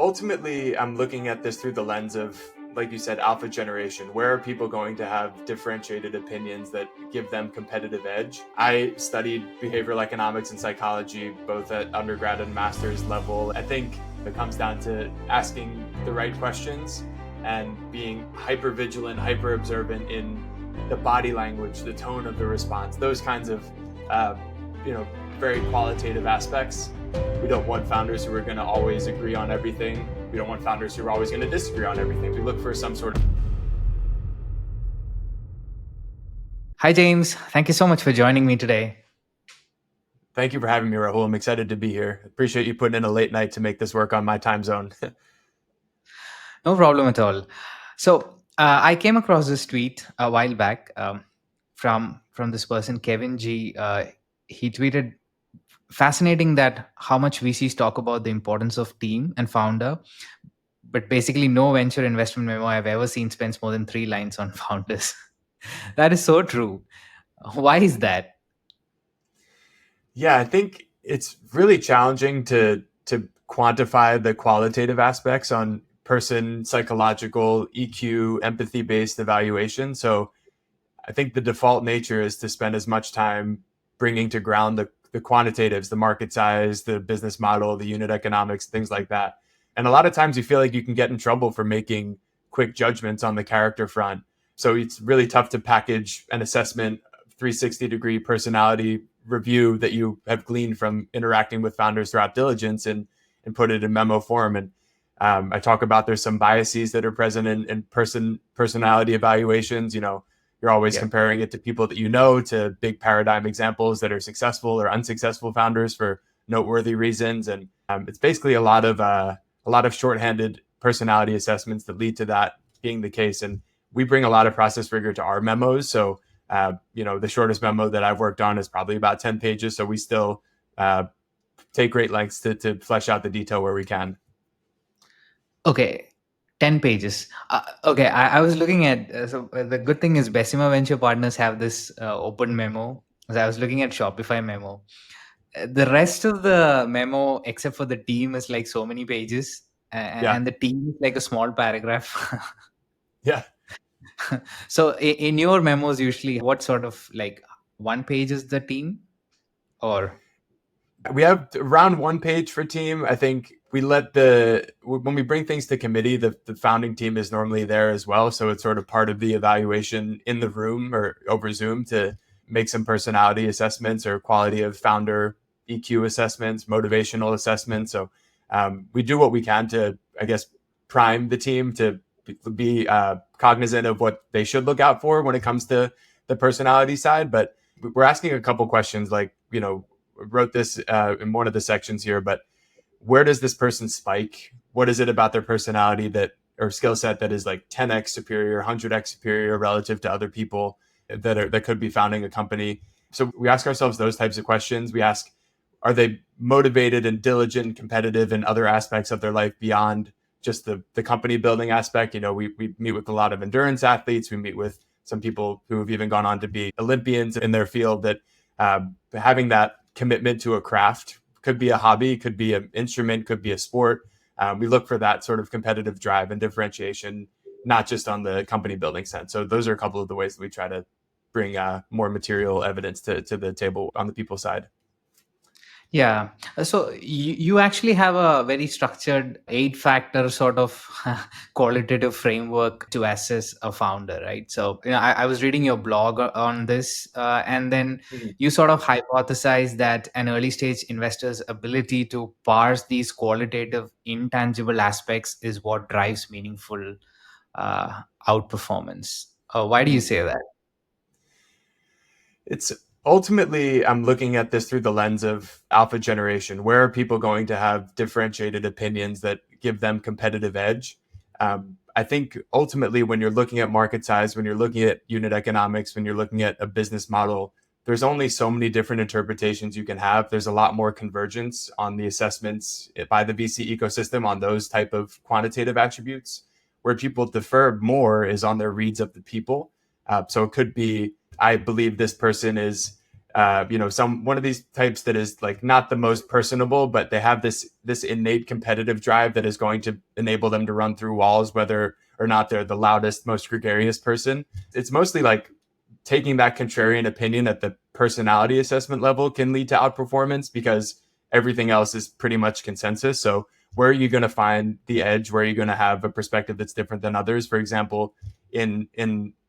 ultimately, I'm looking at this through the lens of, like you said, alpha generation. Where are people going to have differentiated opinions that give them competitive edge? I studied behavioral economics and psychology, both at undergrad and master's level. I think it comes down to asking the right questions and being hyper vigilant, hyper observant in the body language, the tone of the response, those kinds of, very qualitative aspects. We don't want founders who are going to always agree on everything. We don't want founders who are always going to disagree on everything. We look for some sort of... Hi, James. Thank you so much for joining me today. Thank you for having me, Rahul. I'm excited to be here. Appreciate you putting in a late night to make this work on my time zone. No problem at all. So I came across this tweet a while back from this person, Kevin G. He tweeted, fascinating that how much VCs talk about the importance of team and founder, but basically no venture investment memo I've ever seen spends more than 3 lines on founders. That is so true. Why is that? Yeah, I think it's really challenging to quantify the qualitative aspects on person psychological EQ, empathy-based evaluation. So I think the default nature is to spend as much time bringing to ground the quantitatives, the market size, the business model, the unit economics, things like that. And a lot of times you feel like you can get in trouble for making quick judgments on the character front. So it's really tough to package an assessment, 360-degree personality review that you have gleaned from interacting with founders throughout diligence and put it in memo form. And I talk about there's some biases that are present in personality evaluations. You're always comparing it to people that to big paradigm examples that are successful or unsuccessful founders for noteworthy reasons. And it's basically a lot of shorthanded personality assessments that lead to that being the case. And we bring a lot of process rigor to our memos. So, the shortest memo that I've worked on is probably about 10 pages. So we still take great lengths to flesh out the detail where we can. Okay. 10 pages. Okay, I was looking at, the good thing is Bessemer Venture Partners have this open memo. So I was looking at Shopify memo. The rest of the memo, except for the team, is like so many pages. And the team is like a small paragraph. Yeah. So in your memos, usually what sort of like 1 page is the team? Or... We have around 1 page for team. I think we when we bring things to committee, the founding team is normally there as well. So it's sort of part of the evaluation in the room or over Zoom to make some personality assessments or quality of founder EQ assessments, motivational assessments. So we do what we can to, I guess, prime the team to be cognizant of what they should look out for when it comes to the personality side. But we're asking a couple questions like, wrote this in one of the sections here, but where does this person spike? What is it about their personality or skill set that is like 10x superior, 100x superior relative to other people that could be founding a company? So we ask ourselves those types of questions. We ask, are they motivated and diligent and competitive in other aspects of their life beyond just the company building aspect? We meet with a lot of endurance athletes. We meet with some people who have even gone on to be Olympians in their field. That having that commitment to a craft, could be a hobby, could be an instrument, could be a sport. We look for that sort of competitive drive and differentiation, not just on the company building sense. So those are a couple of the ways that we try to bring more material evidence to the table on the people side. Yeah. So you actually have a very structured 8-factor sort of qualitative framework to assess a founder, right? So, I was reading your blog on this, and then you sort of hypothesize that an early stage investor's ability to parse these qualitative intangible aspects is what drives meaningful outperformance. Why do you say that? It's ultimately, I'm looking at this through the lens of alpha generation. Where are people going to have differentiated opinions that give them competitive edge? I think ultimately, when you're looking at market size, when you're looking at unit economics, when you're looking at a business model, there's only so many different interpretations you can have. There's a lot more convergence on the assessments by the VC ecosystem on those type of quantitative attributes. Where people defer more is on their reads of the people. So it could be, I believe this person is One of these types that is like not the most personable, but they have this innate competitive drive that is going to enable them to run through walls, whether or not they're the loudest, most gregarious person. It's mostly like taking that contrarian opinion at the personality assessment level can lead to outperformance because everything else is pretty much consensus. So where are you going to find the edge? Where are you going to have a perspective that's different than others? For example, in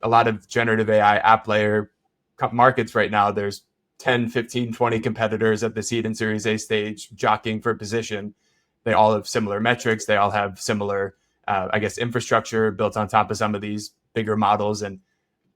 a lot of generative AI app layer markets right now, there's 10, 15, 20 competitors at the seed and Series A stage jockeying for position. They all have similar metrics. They all have similar, infrastructure built on top of some of these bigger models. And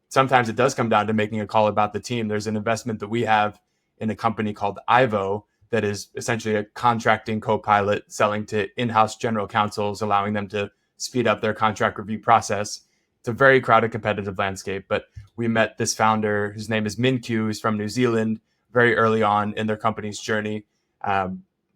sometimes it does come down to making a call about the team. There's an investment that we have in a company called Ivo that is essentially a contracting co-pilot selling to in-house general counsels, allowing them to speed up their contract review process. It's a very crowded, competitive landscape, but we met this founder whose name is Min-Kyu, who's from New Zealand, very early on in their company's journey.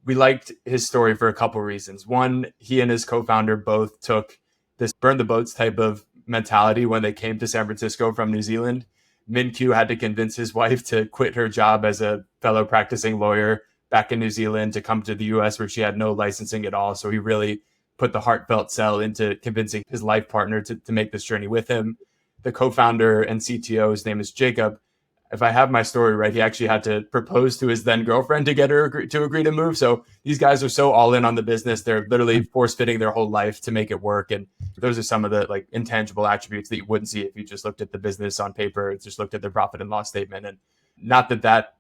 We liked his story for a couple of reasons. One, he and his co-founder both took this burn the boats type of mentality when they came to San Francisco from New Zealand. Min-Kyu had to convince his wife to quit her job as a fellow practicing lawyer back in New Zealand to come to the US where she had no licensing at all. So he really put the heartfelt sell into convincing his life partner to make this journey with him. The co-founder and CTO, his name is Jacob. If I have my story right, he actually had to propose to his then girlfriend to get her to agree to move. So these guys are so all in on the business. They're literally force fitting their whole life to make it work. And those are some of the like intangible attributes that you wouldn't see if you just looked at the business on paper, just looked at their profit and loss statement. And not that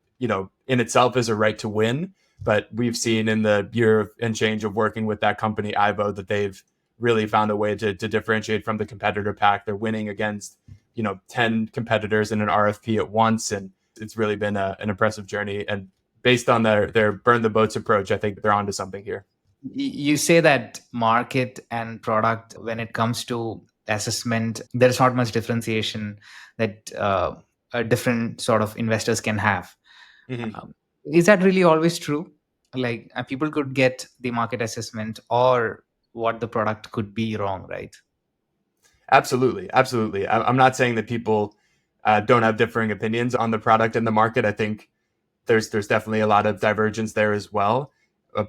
in itself is a right to win, but we've seen in the year and change of working with that company, Ivo, that they've really found a way to differentiate from the competitor pack. They're winning against 10 competitors in an RFP at once. And it's really been an impressive journey. And based on their burn the boats approach, I think they're onto something here. You say that market and product, when it comes to assessment, there's not much differentiation that a different sort of investors can have. Mm-hmm. Is that really always true? Like people could get the market assessment or what the product could be wrong, right? Absolutely. Absolutely. I'm not saying that people don't have differing opinions on the product and the market. I think there's definitely a lot of divergence there as well.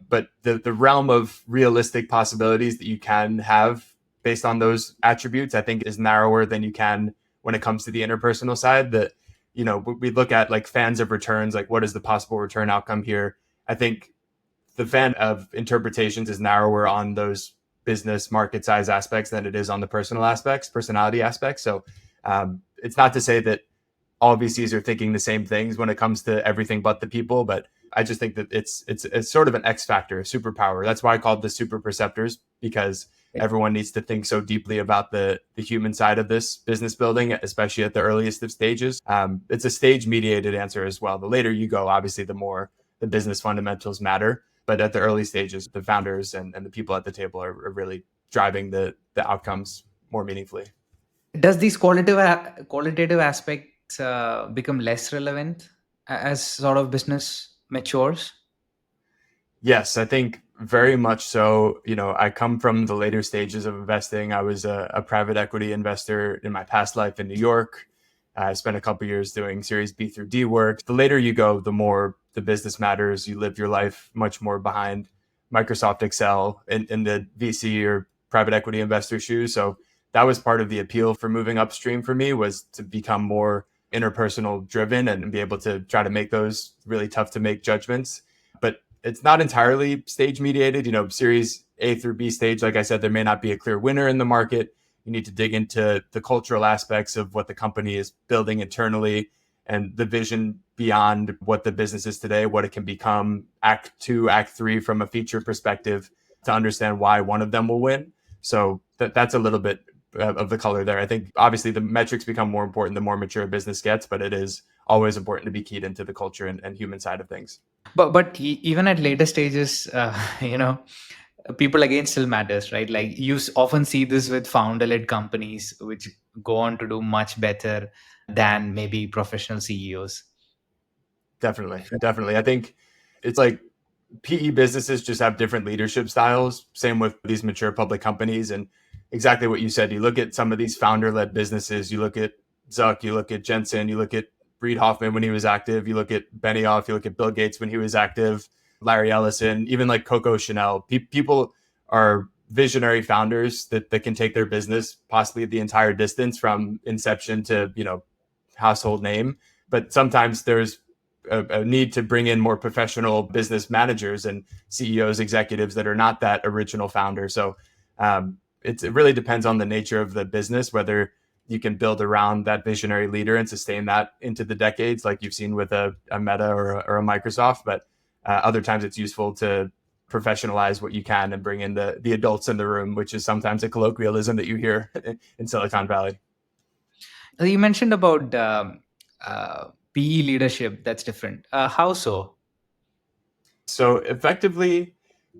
But the realm of realistic possibilities that you can have based on those attributes, I think, is narrower than you can when it comes to the interpersonal side. That we look at like fans of returns, like what is the possible return outcome here. I think the fan of interpretations is narrower on those business market size aspects than it is on the personality aspects. So it's not to say that all VCs are thinking the same things when it comes to everything but the people, but I just think that it's sort of an X factor, a superpower. That's why I called this super perceptors, because everyone needs to think so deeply about the human side of this business building, especially at the earliest of stages. It's a stage mediated answer as well. The later you go, obviously, the more the business fundamentals matter. But at the early stages, the founders and the people at the table are really driving the outcomes more meaningfully. Does these qualitative aspects become less relevant as sort of business matures? Yes, I think very much so. I come from the later stages of investing. I was a private equity investor in my past life in New York. I spent a couple years doing Series B through D work. The later you go, the more the business matters. You live your life much more behind Microsoft Excel in the VC or private equity investor shoes. So that was part of the appeal for moving upstream for me, was to become more interpersonal driven and be able to try to make those really tough to make judgments. But it's not entirely stage mediated. Series A through B stage, like I said, there may not be a clear winner in the market. You need to dig into the cultural aspects of what the company is building internally and the vision beyond what the business is today, what it can become, act 2, act 3 from a feature perspective, to understand why one of them will win. So that's a little bit of the color there. I think obviously the metrics become more important the more mature a business gets, but it is always important to be keyed into the culture and human side of things. But even at later stages, people again still matters, right? Like you often see this with founder-led companies, which go on to do much better than maybe professional CEOs. Definitely. I think it's like PE businesses just have different leadership styles. Same with these mature public companies. And exactly what you said, you look at some of these founder-led businesses, you look at Zuck, you look at Jensen, you look at Reid Hoffman when he was active. You look at Benioff, you look at Bill Gates when he was active, Larry Ellison, even like Coco Chanel. People are visionary founders that can take their business possibly the entire distance from inception to, household name. But sometimes there's a need to bring in more professional business managers and CEOs, executives that are not that original founder. So it really depends on the nature of the business, whether you can build around that visionary leader and sustain that into the decades, like you've seen with a Meta or a Microsoft. But other times it's useful to professionalize what you can and bring in the adults in the room, which is sometimes a colloquialism that you hear in Silicon Valley. You mentioned about PE leadership. That's different. How so? So effectively,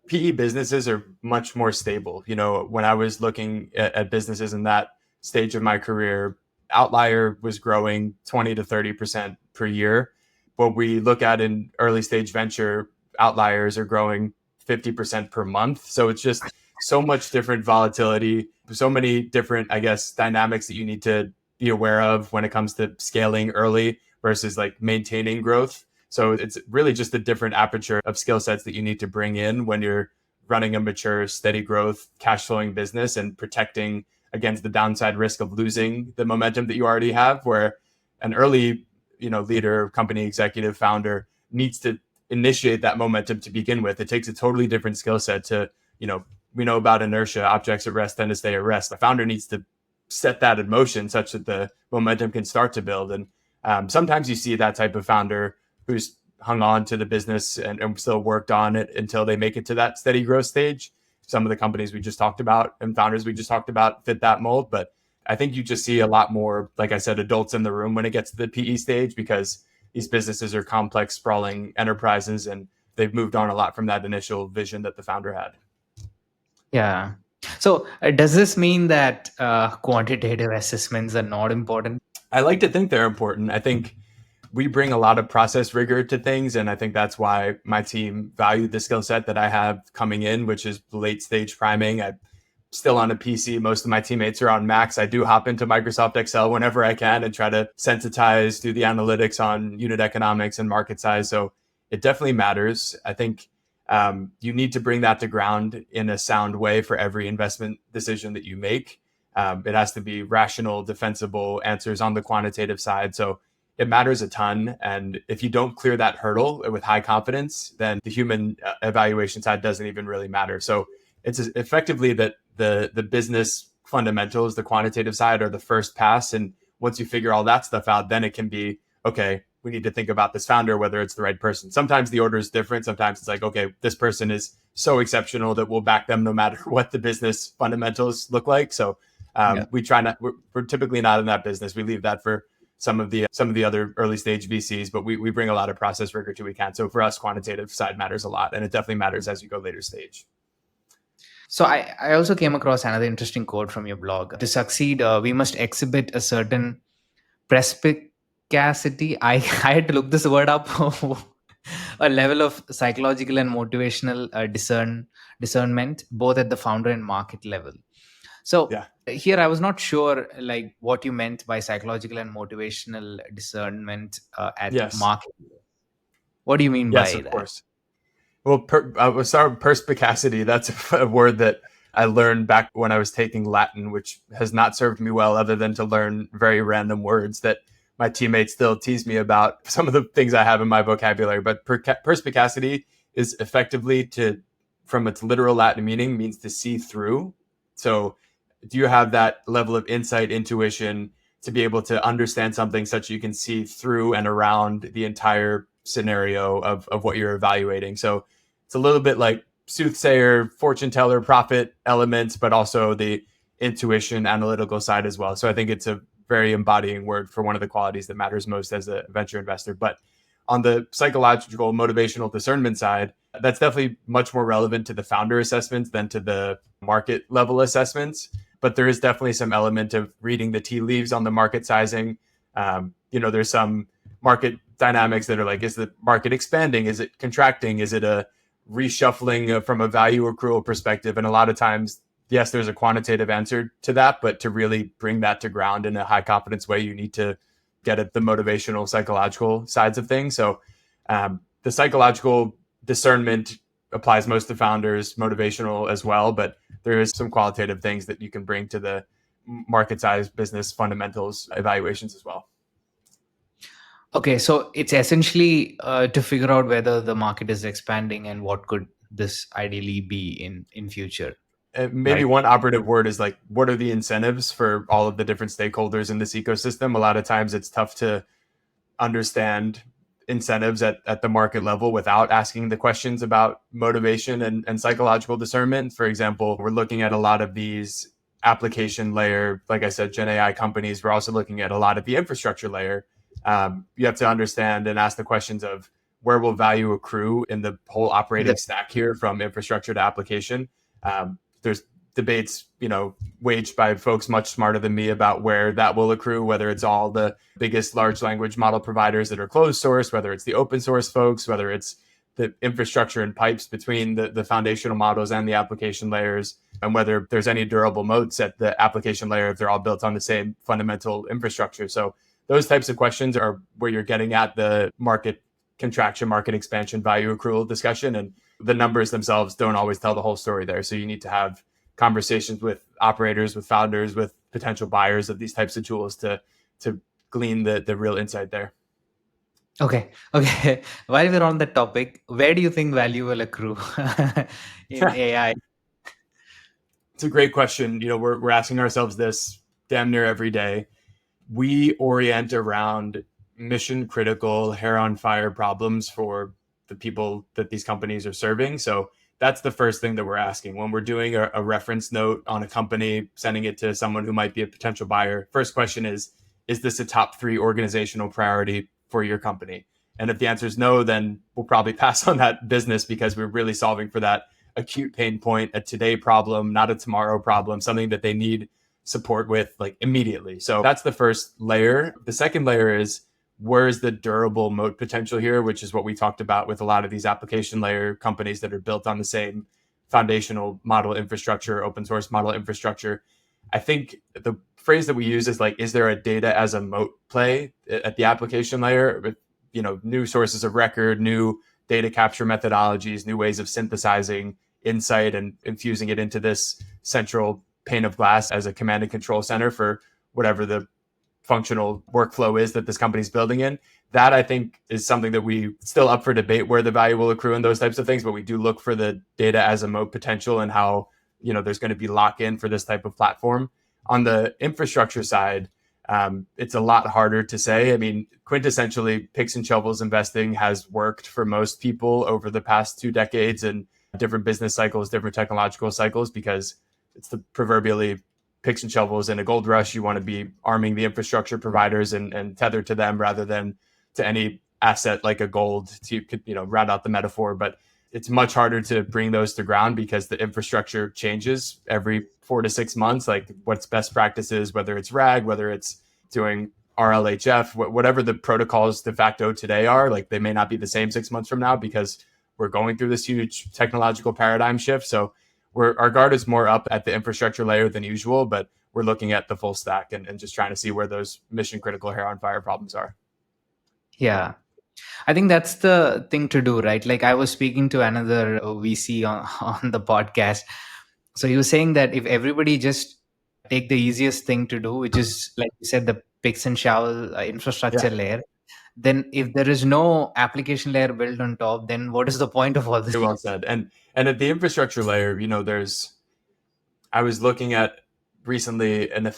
PE businesses are much more stable. When I was looking at businesses in that stage of my career, Outlier was growing 20 to 30% per year. What we look at in early stage venture, outliers are growing 50% per month. So it's just so much different volatility, so many different, I guess, dynamics that you need to be aware of when it comes to scaling early versus like maintaining growth. So it's really just a different aperture of skill sets that you need to bring in when you're running a mature, steady growth, cash flowing business and protecting against the downside risk of losing the momentum that you already have, where an early, leader, company executive, founder needs to initiate that momentum to begin with. It takes a totally different skill set to, we know about inertia, objects at rest tend to stay at rest. The founder needs to set that in motion such that the momentum can start to build. And sometimes you see that type of founder who's hung on to the business and still worked on it until they make it to that steady growth stage. Some of the companies we just talked about and founders we just talked about fit that mold. But I think you just see a lot more, like I said, adults in the room when it gets to the PE stage, because these businesses are complex, sprawling enterprises, and they've moved on a lot from that initial vision that the founder had. Yeah. So does this mean that quantitative assessments are not important? I like to think they're important. I think we bring a lot of process rigor to things. And I think that's why my team valued the skill set that I have coming in, which is late stage priming. I'm still on a PC. Most of my teammates are on Macs. I do hop into Microsoft Excel whenever I can and try to sensitize, do the analytics on unit economics and market size. So it definitely matters. I think you need to bring that to ground in a sound way for every investment decision that you make. It has to be rational, defensible answers on the quantitative side. So it matters a ton. And if you don't clear that hurdle with high confidence, then the human evaluation side doesn't even really matter. So it's effectively that the business fundamentals, the quantitative side, are the first pass. And once you figure all that stuff out, then it can be, okay, we need to think about this founder, whether it's the right person. Sometimes the order is different. Sometimes it's like, okay, this person is so exceptional that we'll back them no matter what the business fundamentals look like. So we try not, we're typically not in that business. We leave that for some of the other early stage VCs, but we bring a lot of process rigor to we can. So for us, quantitative side matters a lot, and it definitely matters as you go later stage. So I also came across another interesting quote from your blog. To succeed, we must exhibit a certain perspicacity. I had to look this word up. A level of psychological and motivational discernment, both at the founder and market level. So here I was not sure like what you meant by psychological and motivational discernment at market. What do you mean by that? Yes, of course. Well, I was sorry, perspicacity. That's a word that I learned back when I was taking Latin, which has not served me well other than to learn very random words that my teammates still tease me about some of the things I have in my vocabulary. But perspicacity is effectively from its literal Latin meaning, means to see through. So do you have that level of insight, intuition to be able to understand something such you can see through and around the entire scenario of what you're evaluating? So it's a little bit like soothsayer, fortune teller, prophet elements, but also the intuition, analytical side as well. So I think it's a very embodying word for one of the qualities that matters most as a venture investor. But on the psychological, motivational discernment side, that's definitely much more relevant to the founder assessments than to the market level assessments. But there is definitely some element of reading the tea leaves on the market sizing. There's some market dynamics that are like, is the market expanding? Is it contracting? Is it a reshuffling from a value accrual perspective? And a lot of times, yes, there's a quantitative answer to that, but to really bring that to ground in a high confidence way, you need to get at the motivational, psychological sides of things. So the psychological discernment applies most to founders, motivational as well, but there is some qualitative things that you can bring to the market size business fundamentals evaluations as well. Okay, so it's essentially to figure out whether the market is expanding and what could this ideally be in future. Maybe Right. one operative word is like, what are the incentives for all of the different stakeholders in this ecosystem? A lot of times it's tough to understand incentives at the market level without asking the questions about motivation and psychological discernment. For example, we're looking at a lot of these application layer, like I said, Gen AI companies. We're also looking at a lot of the infrastructure layer. You have to understand and ask the questions of where will value accrue in the whole operating stack here from infrastructure to application. There's debates, waged by folks much smarter than me about where that will accrue, whether it's all the biggest large language model providers that are closed source, whether it's the open source folks, whether it's the infrastructure and pipes between the foundational models and the application layers, and whether there's any durable moats at the application layer if they're all built on the same fundamental infrastructure. So those types of questions are where you're getting at the market contraction, market expansion, value accrual discussion. And the numbers themselves don't always tell the whole story there. So you need to have conversations with operators, with founders, with potential buyers of these types of tools to glean the real insight there. Okay. While we're on the topic, where do you think value will accrue in AI? It's a great question. We're asking ourselves this damn near every day. We orient around mission critical, hair on fire problems for the people that these companies are serving. So that's the first thing that we're asking when we're doing a reference note on a company, sending it to someone who might be a potential buyer. First question is this a top 3 organizational priority for your company? And if the answer is no, then we'll probably pass on that business because we're really solving for that acute pain point, a today problem, not a tomorrow problem, something that they need support with like immediately. So that's the first layer. The second layer is, where's the durable moat potential here, which is what we talked about with a lot of these application layer companies that are built on the same foundational model infrastructure, open source model infrastructure. I think the phrase that we use is like, is there a data as a moat play at the application layer with, new sources of record, new data capture methodologies, new ways of synthesizing insight and infusing it into this central pane of glass as a command and control center for whatever the functional workflow is that this company's building in. That I think is something that we still up for debate where the value will accrue in those types of things, but we do look for the data as a moat potential and how, there's going to be lock-in for this type of platform. On the infrastructure side, it's a lot harder to say. I mean, quintessentially, picks and shovels investing has worked for most people over the past 2 decades and different business cycles, different technological cycles, because it's the proverbially picks and shovels in a gold rush. You want to be arming the infrastructure providers and tethered to them rather than to any asset like a gold to, round out the metaphor. But it's much harder to bring those to ground because the infrastructure changes every 4 to 6 months, like what's best practices, whether it's RAG, whether it's doing RLHF, whatever the protocols de facto today are, like they may not be the same 6 months from now because we're going through this huge technological paradigm shift. So our guard is more up at the infrastructure layer than usual, but we're looking at the full stack and just trying to see where those mission critical hair on fire problems are. Yeah. I think that's the thing to do, right? Like I was speaking to another VC on the podcast. So he was saying that if everybody just take the easiest thing to do, which is like you said, the picks and shovel infrastructure layer, then if there is no application layer built on top, then what is the point of all this? Very well said. And at the infrastructure layer, I was looking at recently an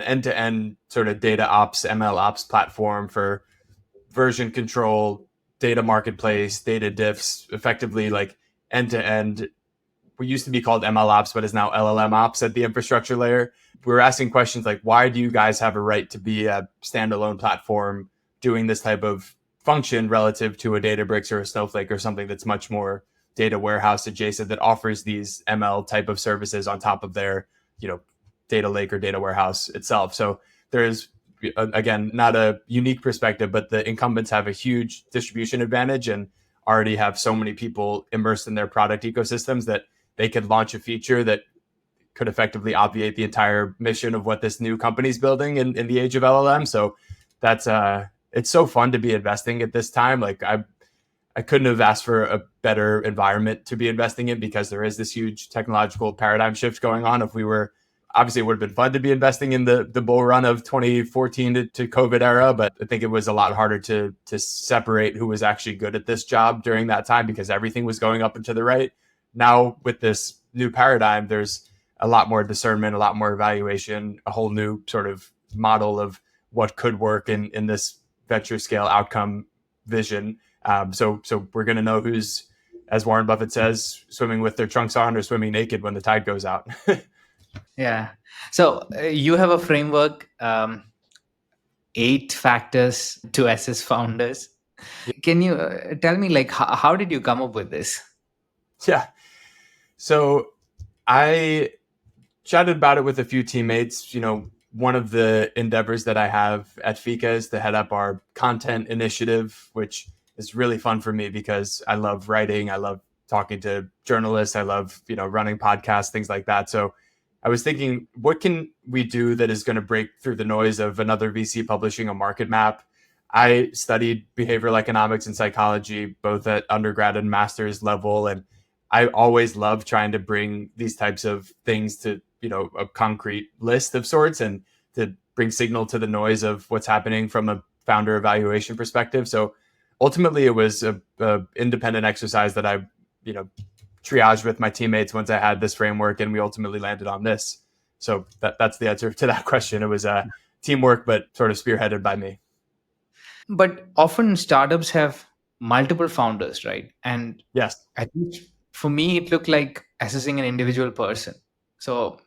end-to-end sort of data ops, ML ops platform for version control, data marketplace, data diffs, effectively like end-to-end. We used to be called ML ops, but is now LLM ops at the infrastructure layer. We were asking questions like, why do you guys have a right to be a standalone platform doing this type of function relative to a Databricks or a Snowflake or something that's much more data warehouse adjacent that offers these ML type of services on top of their, data lake or data warehouse itself. So there's, again, not a unique perspective, but the incumbents have a huge distribution advantage and already have so many people immersed in their product ecosystems that they could launch a feature that could effectively obviate the entire mission of what this new company's building in the age of LLM. So that's it's so fun to be investing at this time. Like I couldn't have asked for a better environment to be investing in, because there is this huge technological paradigm shift going on. If we were, obviously, it would have been fun to be investing in the bull run of 2014 to COVID era, but I think it was a lot harder to separate who was actually good at this job during that time, because everything was going up and to the right. Now with this new paradigm, there's a lot more discernment, a lot more evaluation, a whole new sort of model of what could work in this venture scale outcome vision. So we're going to know who's, as Warren Buffett says, swimming with their trunks on or swimming naked when the tide goes out. Yeah. So you have a framework, 8 factors to assess founders. Can you tell me, like, how did you come up with this? Yeah. So I chatted about it with a few teammates. One of the endeavors that I have at FIKA is to head up our content initiative, which is really fun for me because I love writing. I love talking to journalists. I love, running podcasts, things like that. So I was thinking, what can we do that is going to break through the noise of another VC publishing a market map? I studied behavioral economics and psychology, both at undergrad and master's level. And I always love trying to bring these types of things to, a concrete list of sorts, and to bring signal to the noise of what's happening from a founder evaluation perspective. So ultimately it was a independent exercise that I, triaged with my teammates once I had this framework, and we ultimately landed on this. So that's the answer to that question. It was teamwork, but sort of spearheaded by me. But often startups have multiple founders, right? And Yes. at least for me, it looked like assessing an individual person. So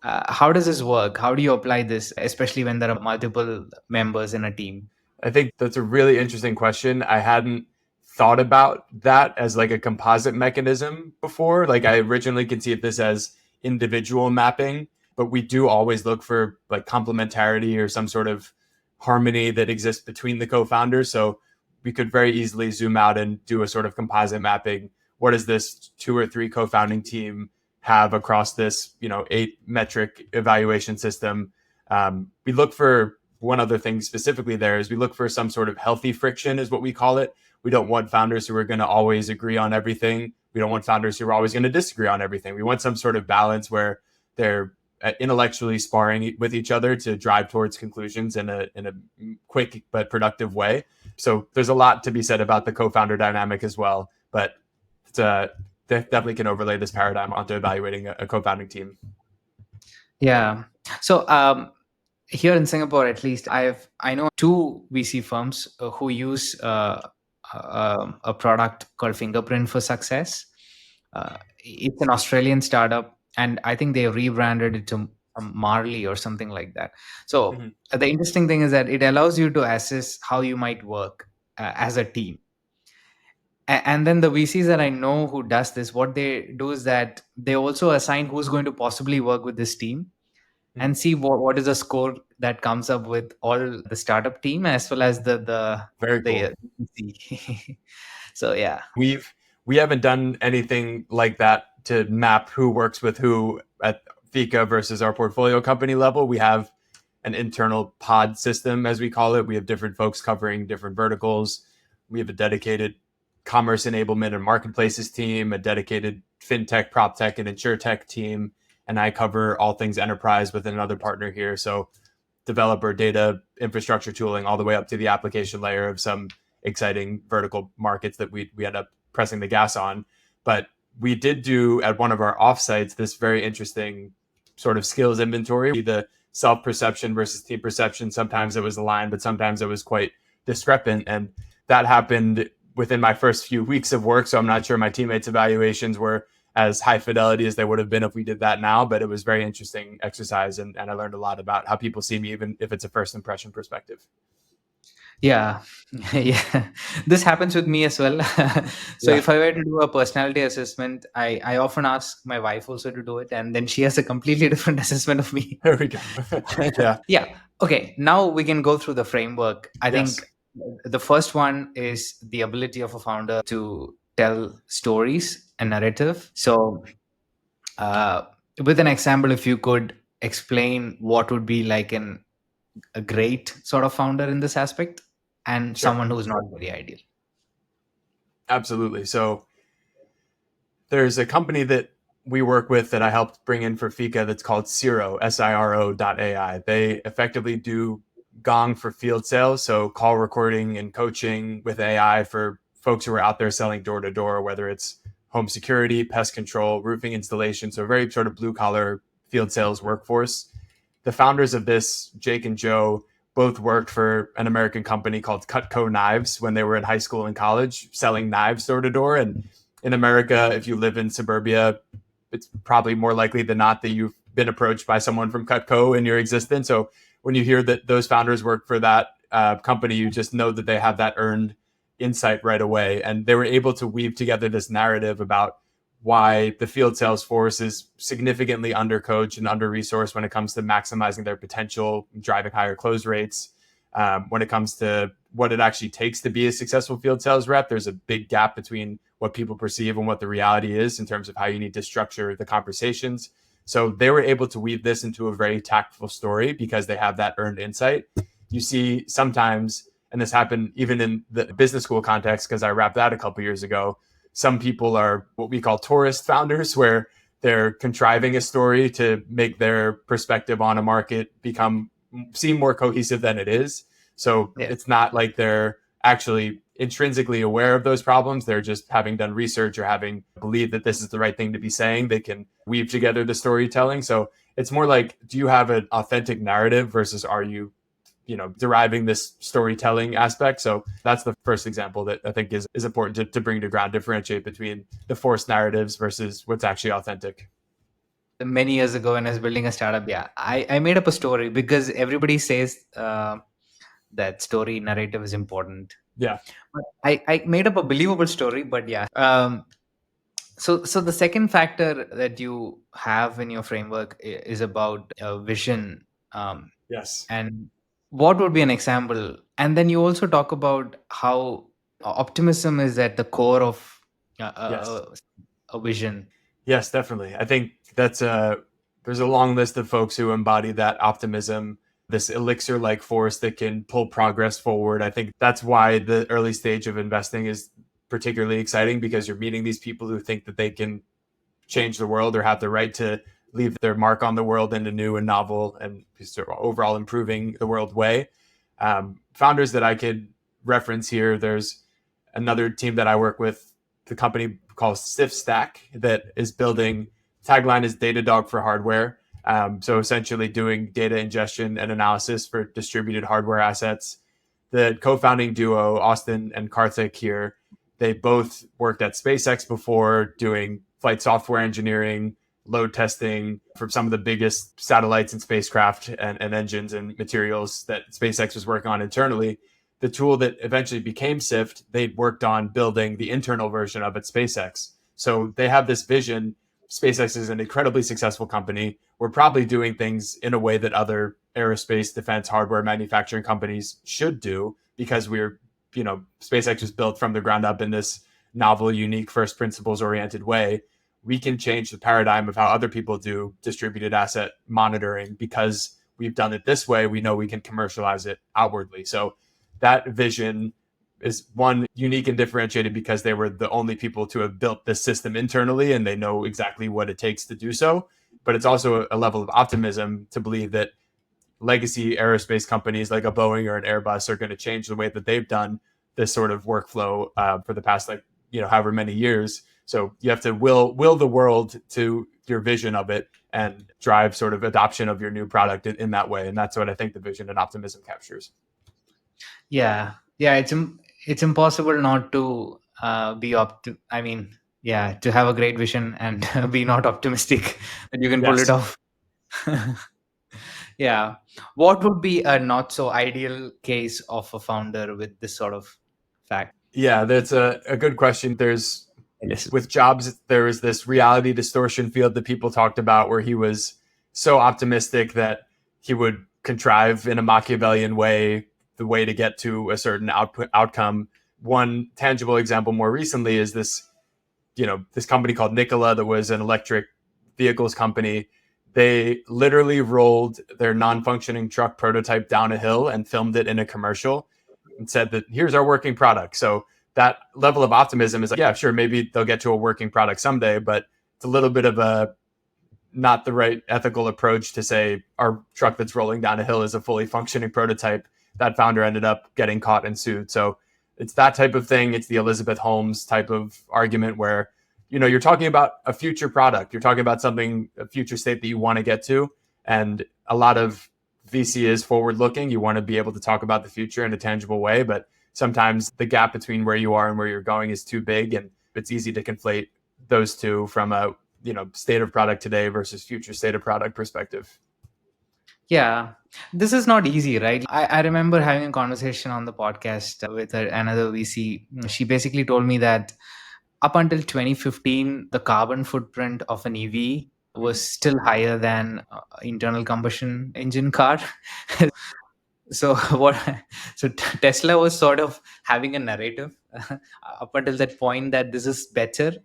how does this work? How do you apply this, especially when there are multiple members in a team? I think that's a really interesting question. I hadn't thought about that as like a composite mechanism before. Like I originally conceived this as individual mapping, but we do always look for like complementarity or some sort of harmony that exists between the co-founders. So we could very easily zoom out and do a sort of composite mapping. What does this 2 or 3 co-founding team have across this, 8 metric evaluation system? We look for one other thing specifically there is we look for some sort of healthy friction, is what we call it. We don't want founders who are going to always agree on everything. We don't want founders who are always going to disagree on everything. We want some sort of balance where they're intellectually sparring with each other to drive towards conclusions in a quick but productive way. So there's a lot to be said about the co-founder dynamic as well, but it's definitely can overlay this paradigm onto evaluating a co-founding team. Yeah. So here in Singapore, at least, I know 2 VC firms who use a product called Fingerprint for Success. It's an Australian startup, and I think they rebranded it to Marley or something like that. So the interesting thing is that it allows you to assess how you might work as a team. And then the VCs that I know who does this, what they do is that they also assign who's going to possibly work with this team, and see what is the score that comes up with all the startup team as well as the Very cool. VC. So yeah, we haven't done anything like that to map who works with who at FIKA versus our portfolio company level. We have an internal pod system, as we call it. We have different folks covering different verticals. We have a dedicated commerce enablement and marketplaces team, a dedicated fintech, prop tech, and insurtech team, and I cover all things enterprise with another partner here. So developer, data, infrastructure tooling, all the way up to the application layer of some exciting vertical markets that we end up pressing the gas on. But we did do at one of our offsites this very interesting sort of skills inventory, the self-perception versus team perception. Sometimes it was aligned, but sometimes it was quite discrepant. And that happened within my first few weeks of work. So I'm not sure my teammates' evaluations were as high fidelity as they would have been if we did that now, but it was very interesting exercise, and I learned a lot about how people see me, even if it's a first impression perspective. Yeah. Yeah, this happens with me as well. So if I were to do a personality assessment, I often ask my wife also to do it, and then she has a completely different assessment of me. There we go. Yeah. Okay, now we can go through the framework. I think the first one is the ability of a founder to tell stories and narrative. So with an example, if you could explain what would be like an a great sort of founder in this aspect, and Sure. someone who's not very ideal? Absolutely. So there's a company that we work with that I helped bring in for FIKA that's called Siro, SIRO.ai. They effectively do Gong for field sales, so call recording and coaching with AI for folks who are out there selling door to door, whether it's home security, pest control, roofing installation, so very sort of blue collar field sales workforce. The founders of this, Jake and Joe, both worked for an American company called Cutco Knives when they were in high school and college, selling knives door to door. And in America, if you live in suburbia, it's probably more likely than not that you've been approached by someone from Cutco in your existence. So when you hear that those founders work for that company, you just know that they have that earned insight right away. And they were able to weave together this narrative about why the field sales force is significantly undercoached and under resourced when it comes to maximizing their potential, driving higher close rates. When it comes to what it actually takes to be a successful field sales rep, there's a big gap between what people perceive and what the reality is in terms of how you need to structure the conversations. So they were able to weave this into a very tactful story because they have that earned insight. You see sometimes, and this happened even in the business school context, because I wrapped that a couple years ago, some people are what we call tourist founders, where they're contriving a story to make their perspective on a market seem more cohesive than it is. So Yeah. it's not like they're actually intrinsically aware of those problems. They're just having done research or having believed that this is the right thing to be saying. They can weave together the storytelling. So it's more like, do you have an authentic narrative versus are you deriving this storytelling aspect? So that's the first example that I think is important to bring to ground, differentiate between the forced narratives versus what's actually authentic. Many years ago when I was building a startup, yeah, I made up a story because everybody says that story narrative is important. Yeah. But I made up a believable story, but yeah. So the second factor that you have in your framework is about vision. Yes. And what would be an example? And then you also talk about how optimism is at the core of Yes. a vision. Yes, definitely. I think there's a long list of folks who embody that optimism, this elixir like force that can pull progress forward. I think that's why the early stage of investing is particularly exciting, because you're meeting these people who think that they can change the world or have the right to leave their mark on the world in a new and novel and overall improving the world way. Founders that I could reference here, there's another team that I work with, the company called Stiff Stack, that is building, tagline is Datadog for hardware. So essentially doing data ingestion and analysis for distributed hardware assets. The co-founding duo, Austin and Karthik here, they both worked at SpaceX before doing flight software engineering, load testing for some of the biggest satellites and spacecraft and engines and materials that SpaceX was working on internally. The tool that eventually became SIFT, they'd worked on building the internal version of at SpaceX. So they have this vision. SpaceX is an incredibly successful company. We're probably doing things in a way that other aerospace defense hardware manufacturing companies should do, because SpaceX was built from the ground up in this novel, unique, first principles oriented way. We can change the paradigm of how other people do distributed asset monitoring because we've done it this way. We know we can commercialize it outwardly. So that vision is one, unique and differentiated because they were the only people to have built this system internally and they know exactly what it takes to do so. But it's also a level of optimism to believe that legacy aerospace companies like a Boeing or an Airbus are going to change the way that they've done this sort of workflow for the past however many years. So you have to will the world to your vision of it and drive sort of adoption of your new product in that way. And that's what I think the vision and optimism captures. Yeah, it's impossible not to I mean, yeah, to have a great vision and be not optimistic that you can pull it Yes. off. Yeah. What would be a not so ideal case of a founder with this sort of fact? Yeah, that's a good question. Yes. With Jobs, there was this reality distortion field that people talked about where he was so optimistic that he would contrive in a Machiavellian way the way to get to a certain outcome. One tangible example more recently is this company called Nikola that was an electric vehicles company. They literally rolled their non-functioning truck prototype down a hill and filmed it in a commercial and said that here's our working product. So that level of optimism is like, yeah, sure, maybe they'll get to a working product someday, but it's a little bit of a not the right ethical approach to say our truck that's rolling down a hill is a fully functioning prototype. That founder ended up getting caught and sued. So it's that type of thing. It's the Elizabeth Holmes type of argument where, you're talking about a future product. You're talking about something, a future state that you want to get to. And a lot of VC is forward looking. You want to be able to talk about the future in a tangible way. But sometimes the gap between where you are and where you're going is too big. And it's easy to conflate those two from a state of product today versus future state of product perspective. Yeah, this is not easy, right? I remember having a conversation on the podcast with another VC. She basically told me that up until 2015, the carbon footprint of an EV was still higher than internal combustion engine car. So what? So Tesla was sort of having a narrative up until that point that this is better,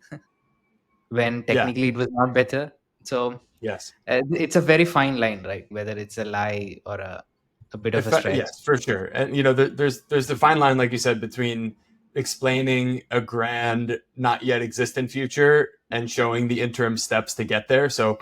when technically it was not better. So Yes. it's a very fine line, right? Whether it's a lie or a bit of a stretch. Yes, for sure. And there's the fine line, like you said, between explaining a grand, not yet existent future and showing the interim steps to get there. So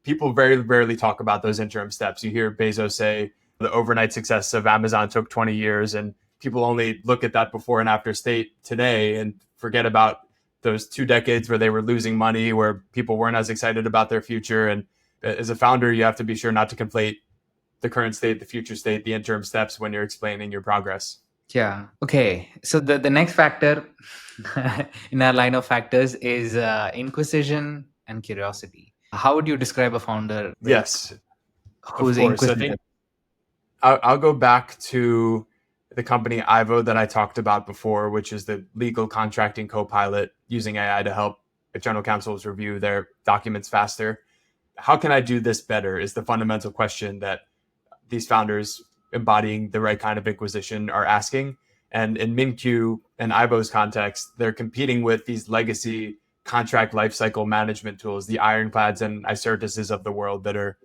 people very rarely talk about those interim steps. You hear Bezos say the overnight success of Amazon took 20 years, and people only look at that before and after state today and forget about those 2 decades where they were losing money, where people weren't as excited about their future. And as a founder, you have to be sure not to conflate the current state, the future state, the interim steps when you're explaining your progress. Yeah. Okay. So the next factor in our line of factors is inquisition and curiosity. How would you describe a founder? Yes, of Who's course. I inquisitive? think I'll go back to the company Ivo that I talked about before, which is the legal contracting co-pilot using AI to help general counsels review their documents faster. How can I do this better is the fundamental question that these founders embodying the right kind of inquisition are asking. And in MinQ and Ivo's context, they're competing with these legacy contract lifecycle management tools, the Ironclads and Icertuses of the world that are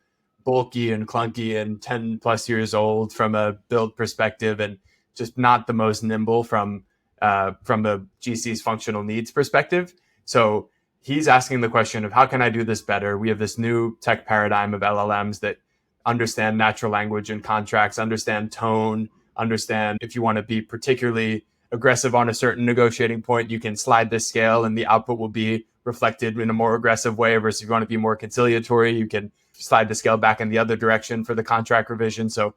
bulky and clunky and 10 plus years old from a build perspective, and just not the most nimble from the GC's functional needs perspective. So he's asking the question of how can I do this better? We have this new tech paradigm of LLMs that understand natural language and contracts, understand tone, understand if you want to be particularly aggressive on a certain negotiating point, you can slide this scale and the output will be reflected in a more aggressive way. Versus if you want to be more conciliatory, you can slide the scale back in the other direction for the contract revision. So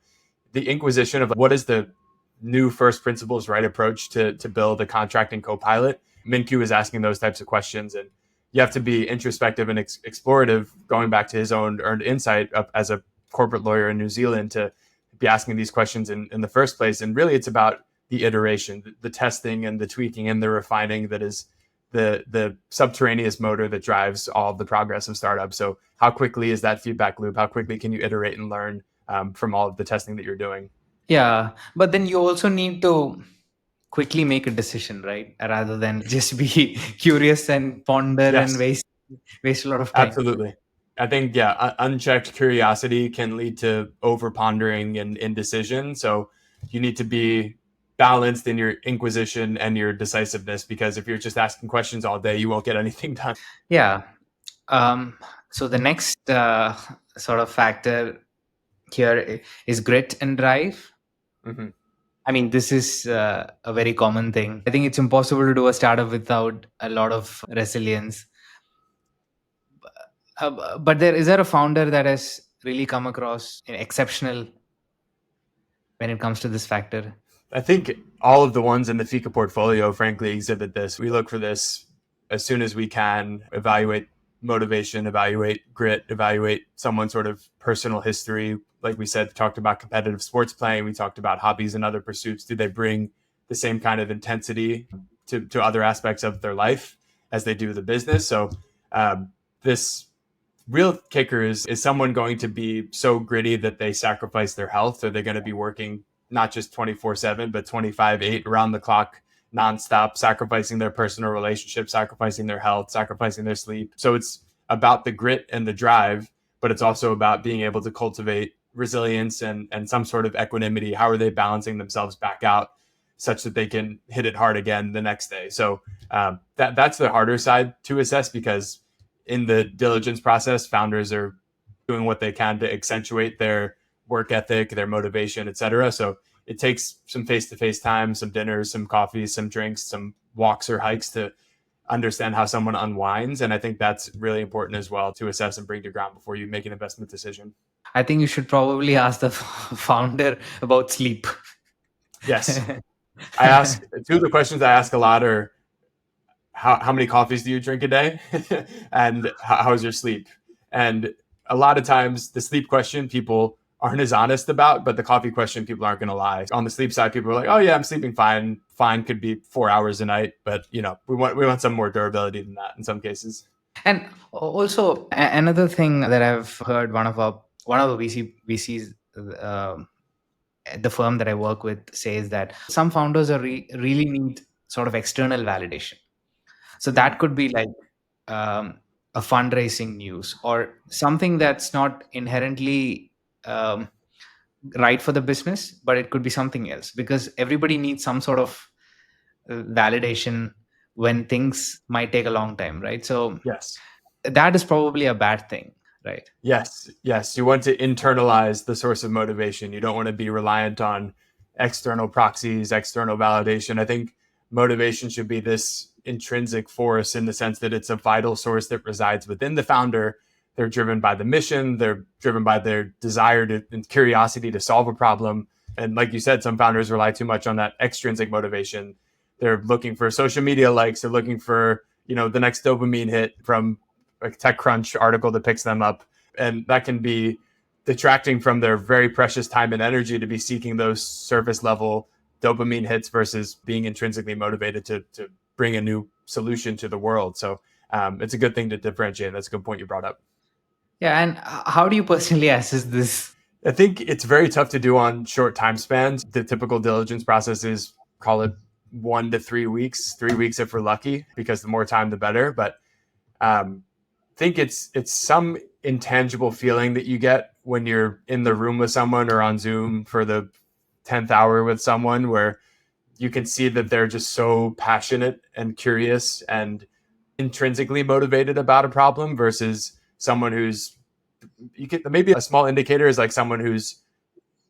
the inquisition of what is the new first principles right approach to build a contracting co-pilot, MinQ is asking those types of questions. And you have to be introspective and explorative, going back to his own earned insight as a corporate lawyer in New Zealand, to be asking these questions in the first place. And really it's about the iteration, the testing and the tweaking and the refining that is the subterraneous motor that drives all of the progress of startups. So how quickly is that feedback loop? How quickly can you iterate and learn from all of the testing that you're doing? Yeah, but then you also need to quickly make a decision, right? Rather than just be curious and ponder and Yes, waste a lot of time. absolutely. I think, yeah, unchecked curiosity can lead to over pondering and indecision. So you need to be balanced in your inquisition and your decisiveness, because if you're just asking questions all day, you won't get anything done. Yeah. So the next sort of factor here is grit and drive. Mm-hmm. I mean, this is a very common thing. I think it's impossible to do a startup without a lot of resilience. But is there a founder that has really come across exceptional when it comes to this factor? I think all of the ones in the FIKA portfolio, frankly, exhibit this. We look for this as soon as we can, evaluate motivation, evaluate grit, evaluate someone's sort of personal history. Like we said, talked about competitive sports playing. We talked about hobbies and other pursuits. Do they bring the same kind of intensity to other aspects of their life as they do the business? So this real kicker is someone going to be so gritty that they sacrifice their health? Are they going to be working not just 24/7, but 25/8 around the clock, nonstop, sacrificing their personal relationships, sacrificing their health, sacrificing their sleep? So it's about the grit and the drive, but but it's also about being able to cultivate resilience and some sort of equanimity. How are they balancing themselves back out such that they can hit it hard again the next day? So that's the harder side to assess, because in the diligence process, founders are doing what they can to accentuate their work ethic, their motivation, etc. So it takes some face-to-face time, some dinners, some coffees, some drinks, some walks or hikes to understand how someone unwinds. And I think that's really important as well to assess and bring to ground before you make an investment decision. I think you should probably ask the founder about sleep. Yes. I ask two of the questions I ask a lot are how many coffees do you drink a day? And how's your sleep? And a lot of times the sleep question people aren't as honest about, but the coffee question people aren't going to lie. On the sleep side, people are like, oh yeah, I'm sleeping fine. Fine could be 4 hours a night, but we want some more durability than that in some cases. And also another thing that I've heard, one of the VCs, the firm that I work with, says that some founders are really need sort of external validation. So that could be like a fundraising news or something that's not inherently um, right for the business, but it could be something else, because everybody needs some sort of validation when things might take a long time, right? So Yes. that is probably a bad thing, right? Yes, yes. You want to internalize the source of motivation. You don't want to be reliant on external proxies, external validation. I think motivation should be this intrinsic force in the sense that it's a vital source that resides within the founder. They're driven by the mission, they're driven by their desire to, and curiosity to solve a problem. And like you said, some founders rely too much on that extrinsic motivation. They're looking for social media likes, they're looking for, the next dopamine hit from a TechCrunch article that picks them up, and that can be detracting from their very precious time and energy to be seeking those surface level dopamine hits versus being intrinsically motivated to bring a new solution to the world. So it's a good thing to differentiate. That's a good point you brought up. Yeah. And how do you personally assess this? I think it's very tough to do on short time spans. The typical diligence process is, call it 1 to 3 weeks, 3 weeks if we're lucky, because the more time the better. But think it's some intangible feeling that you get when you're in the room with someone or on Zoom for the 10th hour with someone, where you can see that they're just so passionate and curious and intrinsically motivated about a problem versus someone who's, you can, maybe a small indicator is like someone who's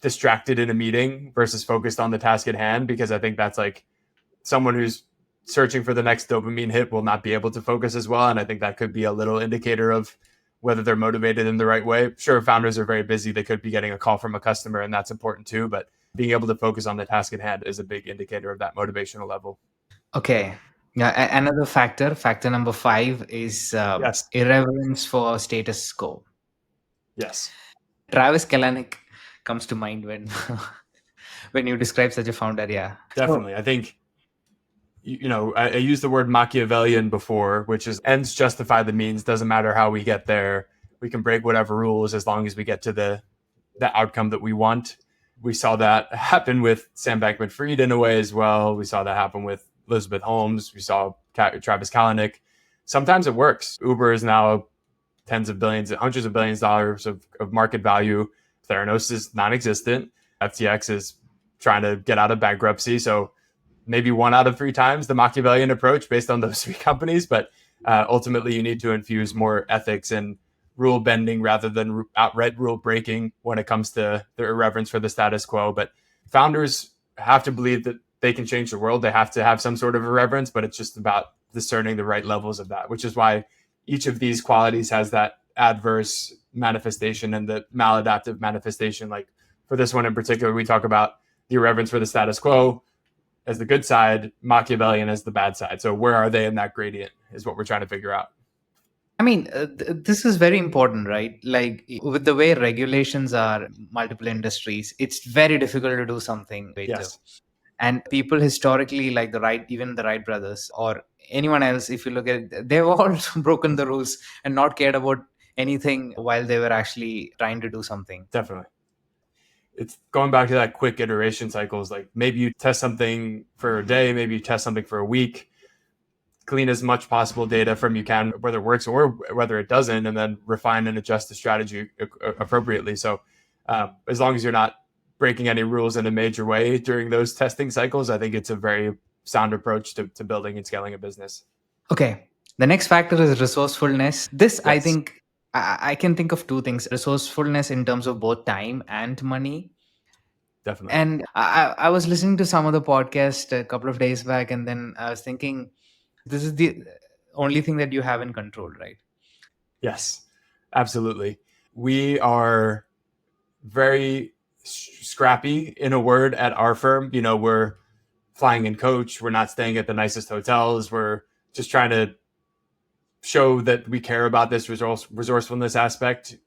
distracted in a meeting versus focused on the task at hand, because I think that's like someone who's searching for the next dopamine hit will not be able to focus as well. And I think that could be a little indicator of whether they're motivated in the right way. Sure, founders are very busy. They could be getting a call from a customer, and that's important too. But being able to focus on the task at hand is a big indicator of that motivational level. Okay. Yeah. Another factor number 5 is Yes. irreverence for status quo. Yes. Travis Kalanick comes to mind when when you describe such a founder. Yeah. Definitely. I think, I used the word Machiavellian before, which is ends justify the means. Doesn't matter how we get there. We can break whatever rules as long as we get to the outcome that we want. We saw that happen with Sam Bankman-Fried in a way as well. We saw that happen with Elizabeth Holmes. We saw Travis Kalanick. Sometimes it works. Uber is now tens of billions, hundreds of billions of dollars of market value. Theranos is non-existent. FTX is trying to get out of bankruptcy. So maybe 1 out of 3 times the Machiavellian approach based on those 3 companies. But ultimately, you need to infuse more ethics and rule bending rather than outright rule breaking when it comes to their irreverence for the status quo. But founders have to believe that they can change the world. They have to have some sort of irreverence, but it's just about discerning the right levels of that, which is why each of these qualities has that adverse manifestation and the maladaptive manifestation. Like for this one in particular, we talk about the irreverence for the status quo as the good side, Machiavellian as the bad side. So where are they in that gradient is what we're trying to figure out. I mean, this is very important, right? Like with the way regulations are, multiple industries, it's very difficult to do something creative. Yes. And people historically, like even the Wright brothers or anyone else, if you look at it, they've all broken the rules and not cared about anything while they were actually trying to do something. Definitely. It's going back to that quick iteration cycles. Like maybe you test something for a day, maybe you test something for a week. glean as much possible data from you can, whether it works or whether it doesn't, and then refine and adjust the strategy appropriately. So as long as you're not breaking any rules in a major way during those testing cycles, I think it's a very sound approach to building and scaling a business. Okay. The next factor is resourcefulness. This, I Yes, think, I can think of two things: resourcefulness in terms of both time and money. definitely. And I was listening to some other podcast a couple of days back, and then I was thinking, this is the only thing that you have in control, right? Yes, absolutely. We are very scrappy, in a word, at our firm. We're flying in coach. We're not staying at the nicest hotels. We're just trying to show that we care about this resourcefulness aspect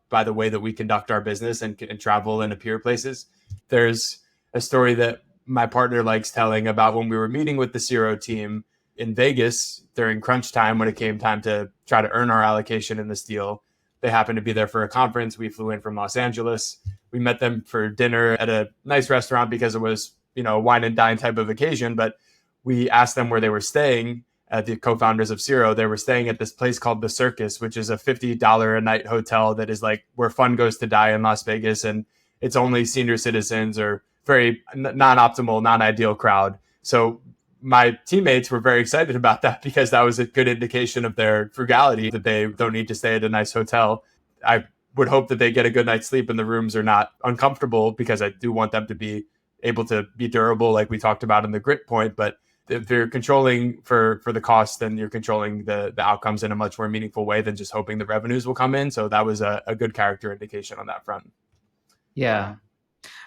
by the way that we conduct our business and travel and appear places. There's a story that my partner likes telling about when we were meeting with the Zero team in Vegas during crunch time when it came time to try to earn our allocation in this deal. They happened to be there for a conference. We flew in from Los Angeles. We met them for dinner at a nice restaurant because it was, a wine and dine type of occasion. But we asked them where they were staying. The co-founders of Zero, they were staying at this place called the Circus, which is a $50 a night hotel that is like where fun goes to die in Las Vegas, and it's only senior citizens or very non-optimal, non-ideal crowd. So my teammates were very excited about that because that was a good indication of their frugality, that they don't need to stay at a nice hotel. I would hope that they get a good night's sleep and the rooms are not uncomfortable, because I do want them to be able to be durable, like we talked about in the grit point. But if you're controlling for the cost, then you're controlling the outcomes in a much more meaningful way than just hoping the revenues will come in. So that was a good character indication on that front. Yeah.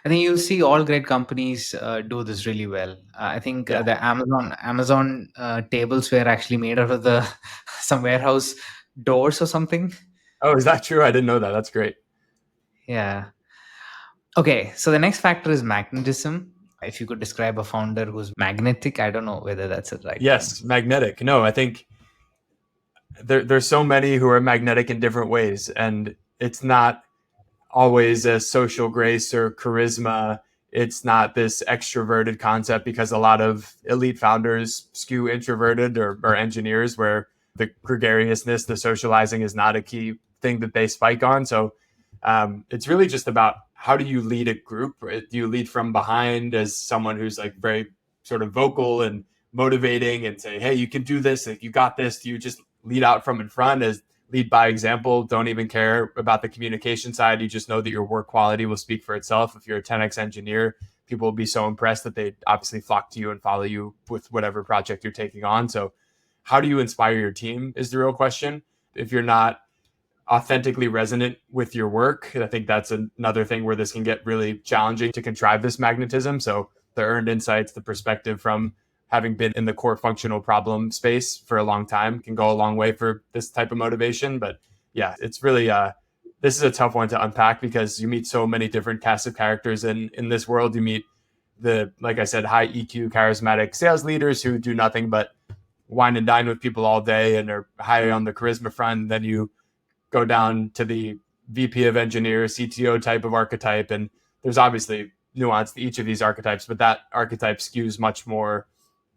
I think you'll see all great companies do this really well. I think Yeah. the Amazon tables were actually made out of the some warehouse doors or something. Oh, is that true? I didn't know that. That's great. Yeah. Okay. So the next factor is magnetism. If you could describe a founder who's magnetic, I don't know whether that's the right term. Yes, magnetic. No, I think there's so many who are magnetic in different ways, and it's not always a social grace or charisma. It's not this extroverted concept, because a lot of elite founders skew introverted or engineers, where the gregariousness, the socializing is not a key thing that they spike on. So it's really just about, how do you lead a group? Do you lead from behind as someone who's like very sort of vocal and motivating and say, hey, you can do this, like, you got this? Do you just lead out from in front as lead by example, don't even care about the communication side? You just know that your work quality will speak for itself. If you're a 10x engineer, people will be so impressed that they obviously flock to you and follow you with whatever project you're taking on. So how do you inspire your team is the real question. If you're not authentically resonant with your work, I think that's another thing where this can get really challenging to contrive this magnetism. So the earned insights, the perspective from having been in the core functional problem space for a long time, can go a long way for this type of motivation. But yeah, it's really this is a tough one to unpack, because you meet so many different casts of characters in this world. You meet the, like I said, high EQ, charismatic sales leaders who do nothing but wine and dine with people all day and are high on the charisma front. Then you go down to the VP of engineer, CTO type of archetype, and there's obviously nuance to each of these archetypes, but that archetype skews much more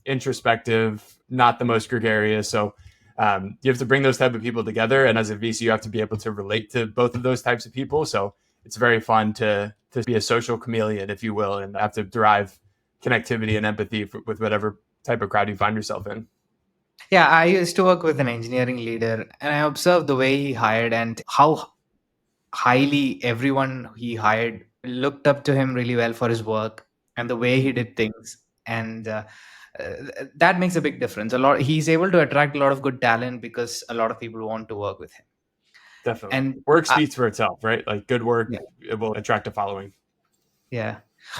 introspective, not the most gregarious. So you have to bring those type of people together, and as a VC, you have to be able to relate to both of those types of people. So it's very fun to be a social chameleon, if you will, and have to derive connectivity and empathy with whatever type of crowd you find yourself in. Yeah, I used to work with an engineering leader, and I observed the way he hired and how highly everyone he hired looked up to him really well for his work and the way he did things. And that makes a big difference. He's able to attract a lot of good talent because a lot of people want to work with him. Definitely. And Work speaks for itself, right? Like good work, yeah, it will attract a following. yeah.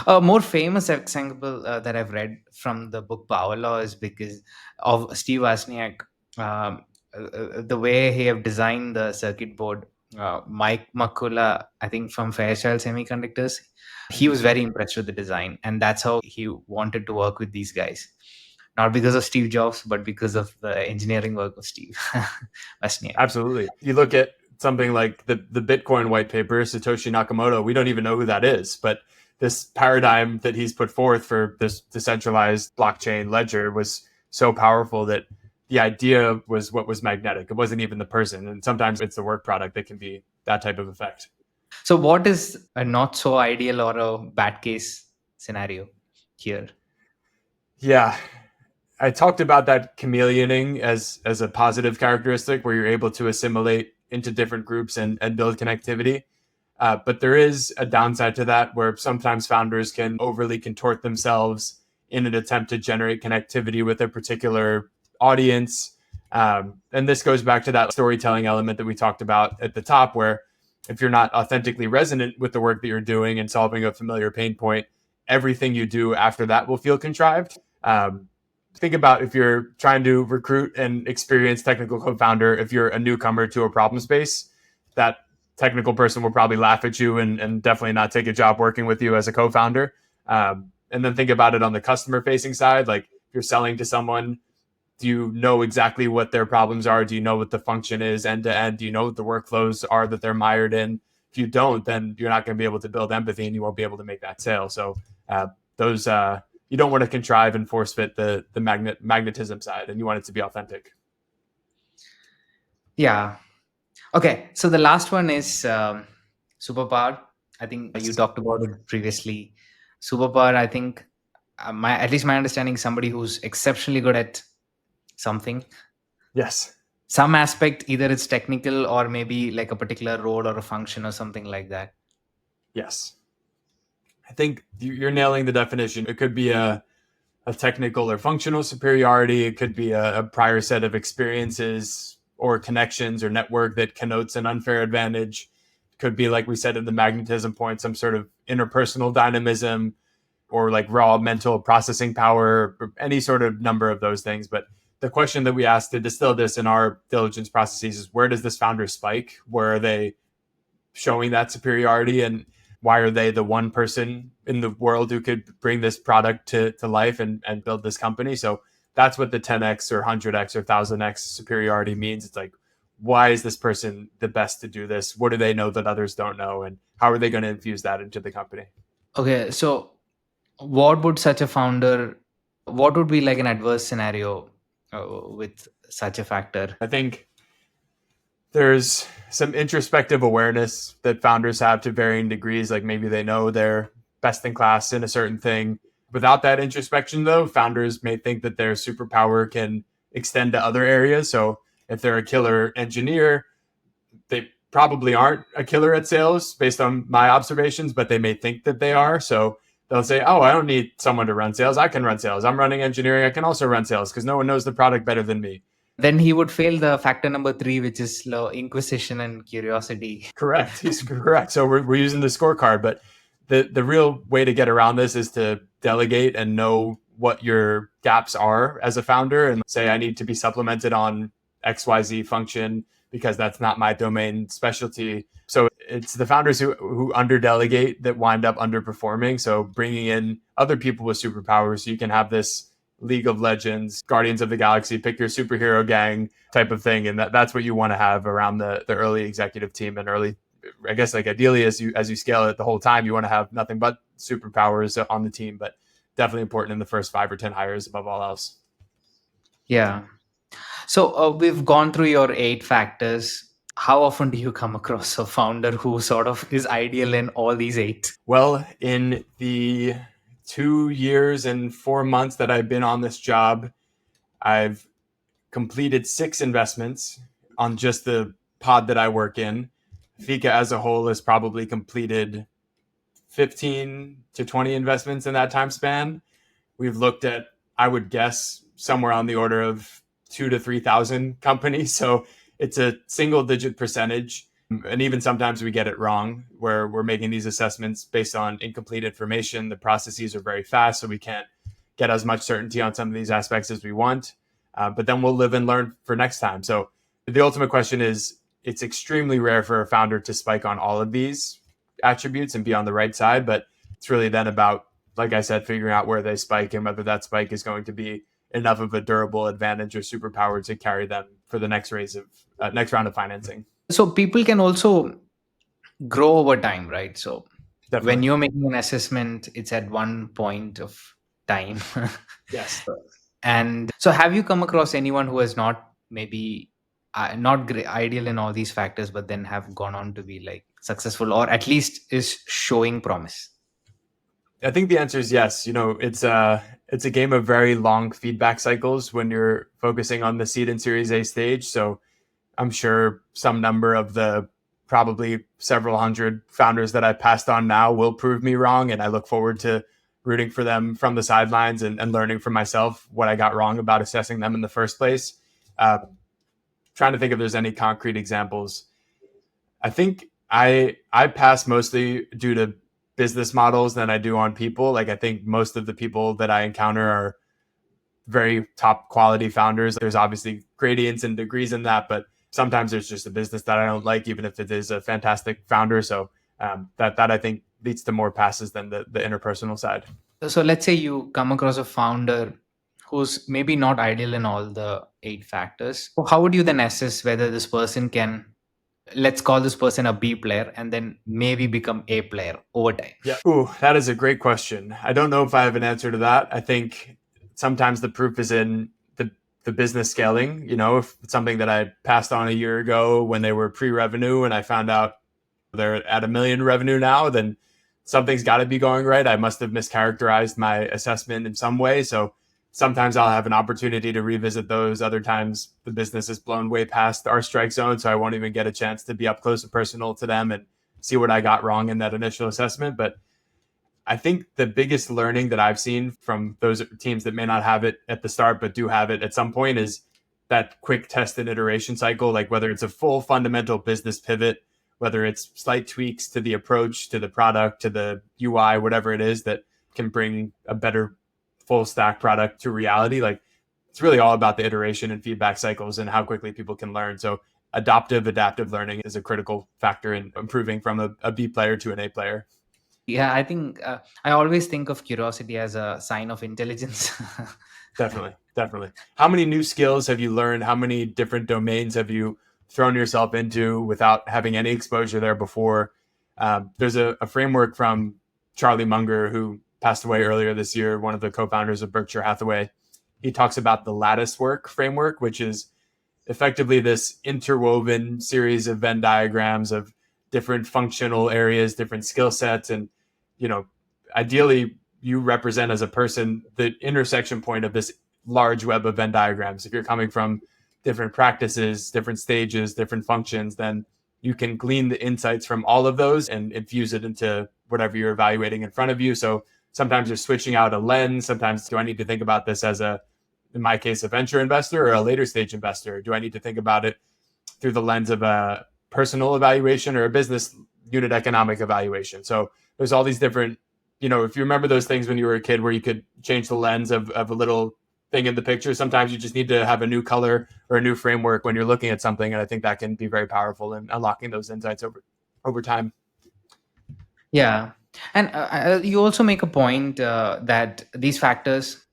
A more famous example that I've read from the book Power Law is because of Steve Wozniak. The way he have designed the circuit board, Mike McCullough, I think from Fairchild Semiconductors, he was very impressed with the design, and that's how he wanted to work with these guys. Not because of Steve Jobs, but because of the engineering work of Steve Wozniak. Absolutely. You look at something like the Bitcoin white paper, Satoshi Nakamoto, we don't even know who that is, but this paradigm that he's put forth for this decentralized blockchain ledger was so powerful that the idea was what was magnetic. It wasn't even the person. And sometimes it's the work product that can be that type of effect. So, what is a not so ideal or a bad case scenario here? Yeah. I talked about that chameleoning as a positive characteristic where you're able to assimilate into different groups and build connectivity. But there is a downside to that where sometimes founders can overly contort themselves in an attempt to generate connectivity with a particular audience. And this goes back to that storytelling element that we talked about at the top, where if you're not authentically resonant with the work that you're doing and solving a familiar pain point, everything you do after that will feel contrived. Think about if you're trying to recruit an experienced technical co-founder, if you're a newcomer to a problem space, that technical person will probably laugh at you and definitely not take a job working with you as a co-founder. And then think about it on the customer facing side. Like if you're selling to someone, do you know exactly what their problems are? Do you know what the function is end to end? Do you know what the workflows are that they're mired in? If you don't, then you're not going to be able to build empathy and you won't be able to make that sale. So those you don't want to contrive and force fit the magnetism side, and you want it to be authentic. Yeah. Okay. So the last one is superpower. I think you talked about it previously. Superpower, I think, at least my understanding, somebody who's exceptionally good at something. Yes. Some aspect, either it's technical or maybe like a particular role or a function or something like that. Yes. I think you're nailing the definition. It could be a technical or functional superiority. It could be a prior set of experiences or connections or network that connotes an unfair advantage. It could be, like we said in the magnetism point, some sort of interpersonal dynamism or like raw mental processing power, or any sort of number of those things. But the question that we asked to distill this in our diligence processes is, where does this founder spike? Where are they showing that superiority, and why are they the one person in the world who could bring this product to life and build this company? So that's what the 10x or 100x or 1000x superiority means. It's like, why is this person the best to do this? What do they know that others don't know? And how are they going to infuse that into the company? Okay. So what would such a founder, what would be like an adverse scenario with such a factor? I think there's some introspective awareness that founders have to varying degrees. Like maybe they know they're best in class in a certain thing. Without that introspection, though, founders may think that their superpower can extend to other areas. So if they're a killer engineer, they probably aren't a killer at sales based on my observations, but they may think that they are. So they'll say, oh, I don't need someone to run sales. I can run sales. I'm running engineering. I can also run sales because no one knows the product better than me. Then he would fail the factor number 3, which is inquisition and curiosity. Correct. He's correct. So we're using the scorecard, but the real way to get around this is to delegate and know what your gaps are as a founder and say, I need to be supplemented on XYZ function because that's not my domain specialty. So it's the founders who under delegate that wind up underperforming. So bringing in other people with superpowers, so you can have this League of Legends, Guardians of the Galaxy, pick your superhero gang type of thing. And that's what you want to have around the early executive team and early, I guess, like ideally as you scale it the whole time, you want to have nothing but superpowers on the team, but definitely important in the first 5 or 10 hires above all else. Yeah. So we've gone through your 8 factors. How often do you come across a founder who sort of is ideal in all these 8? Well, in the 2 years and 4 months that I've been on this job, I've completed 6 investments on just the pod that I work in. FIKA as a whole has probably completed 15 to 20 investments in that time span. We've looked at, I would guess, somewhere on the order of 2,000 to 3,000 companies. So it's a single digit percentage. And even sometimes we get it wrong where we're making these assessments based on incomplete information. The processes are very fast, so we can't get as much certainty on some of these aspects as we want. But then we'll live and learn for next time. So the ultimate question is, it's extremely rare for a founder to spike on all of these attributes and be on the right side. But it's really then about, like I said, figuring out where they spike and whether that spike is going to be enough of a durable advantage or superpower to carry them for the next next round of financing. So people can also grow over time, right? So Definitely. When you're making an assessment, it's at one point of time. Yes. And so, have you come across anyone who has not maybe not ideal in all these factors, but then have gone on to be like successful, or at least is showing promise? I think the answer is yes. It's a game of very long feedback cycles when you're focusing on the seed and Series A stage. So I'm sure some number of the probably several hundred founders that I've passed on now will prove me wrong. And I look forward to rooting for them from the sidelines and learning from myself what I got wrong about assessing them in the first place. Uh, Trying to think if there's any concrete examples. I think I pass mostly due to business models than I do on people. Like I think most of the people that I encounter are very top quality founders. There's obviously gradients and degrees in that, but sometimes there's just a business that I don't like, even if it is a fantastic founder. So that I think leads to more passes than the interpersonal side. So, let's say you come across a founder who's maybe not ideal in all the 8 factors. So how would you then assess whether this person can, let's call this person a B player, and then maybe become A player over time? Yeah. Ooh, that is a great question. I don't know if I have an answer to that. I think sometimes the proof is in the business scaling. If it's something that I passed on a year ago when they were pre-revenue and I found out they're at 1 million revenue now, then something's got to be going right. I must have mischaracterized my assessment in some way. So sometimes I'll have an opportunity to revisit those. Other times the business is blown way past our strike zone, so I won't even get a chance to be up close and personal to them and see what I got wrong in that initial assessment. But I think the biggest learning that I've seen from those teams that may not have it at the start but do have it at some point is that quick test and iteration cycle. Like whether it's a full fundamental business pivot, whether it's slight tweaks to the approach, to the product, to the UI, whatever it is that can bring a better full stack product to reality. Like it's really all about the iteration and feedback cycles and how quickly people can learn. So adaptive learning is a critical factor in improving from a B player to an A player. Yeah, I think I always think of curiosity as a sign of intelligence. Definitely. How many new skills have you learned? How many different domains have you thrown yourself into without having any exposure there before? There's a framework from Charlie Munger, who passed away earlier this year, one of the co-founders of Berkshire Hathaway. He talks about the lattice work framework, which is effectively this interwoven series of Venn diagrams of different functional areas, different skill sets. And, you know, ideally you represent as a person the intersection point of this large web of Venn diagrams. If you're coming from different practices, different stages, different functions, then you can glean the insights from all of those and infuse it into whatever you're evaluating in front of you. So sometimes you're switching out a lens. Sometimes do I need to think about this as in my case, a venture investor or a later stage investor? Do I need to think about it through the lens of a personal evaluation or a business unit economic evaluation? So there's all these different, if you remember those things when you were a kid where you could change the lens of a little thing in the picture, sometimes you just need to have a new color or a new framework when you're looking at something. And I think that can be very powerful in unlocking those insights over time. Yeah. And you also make a point that these factors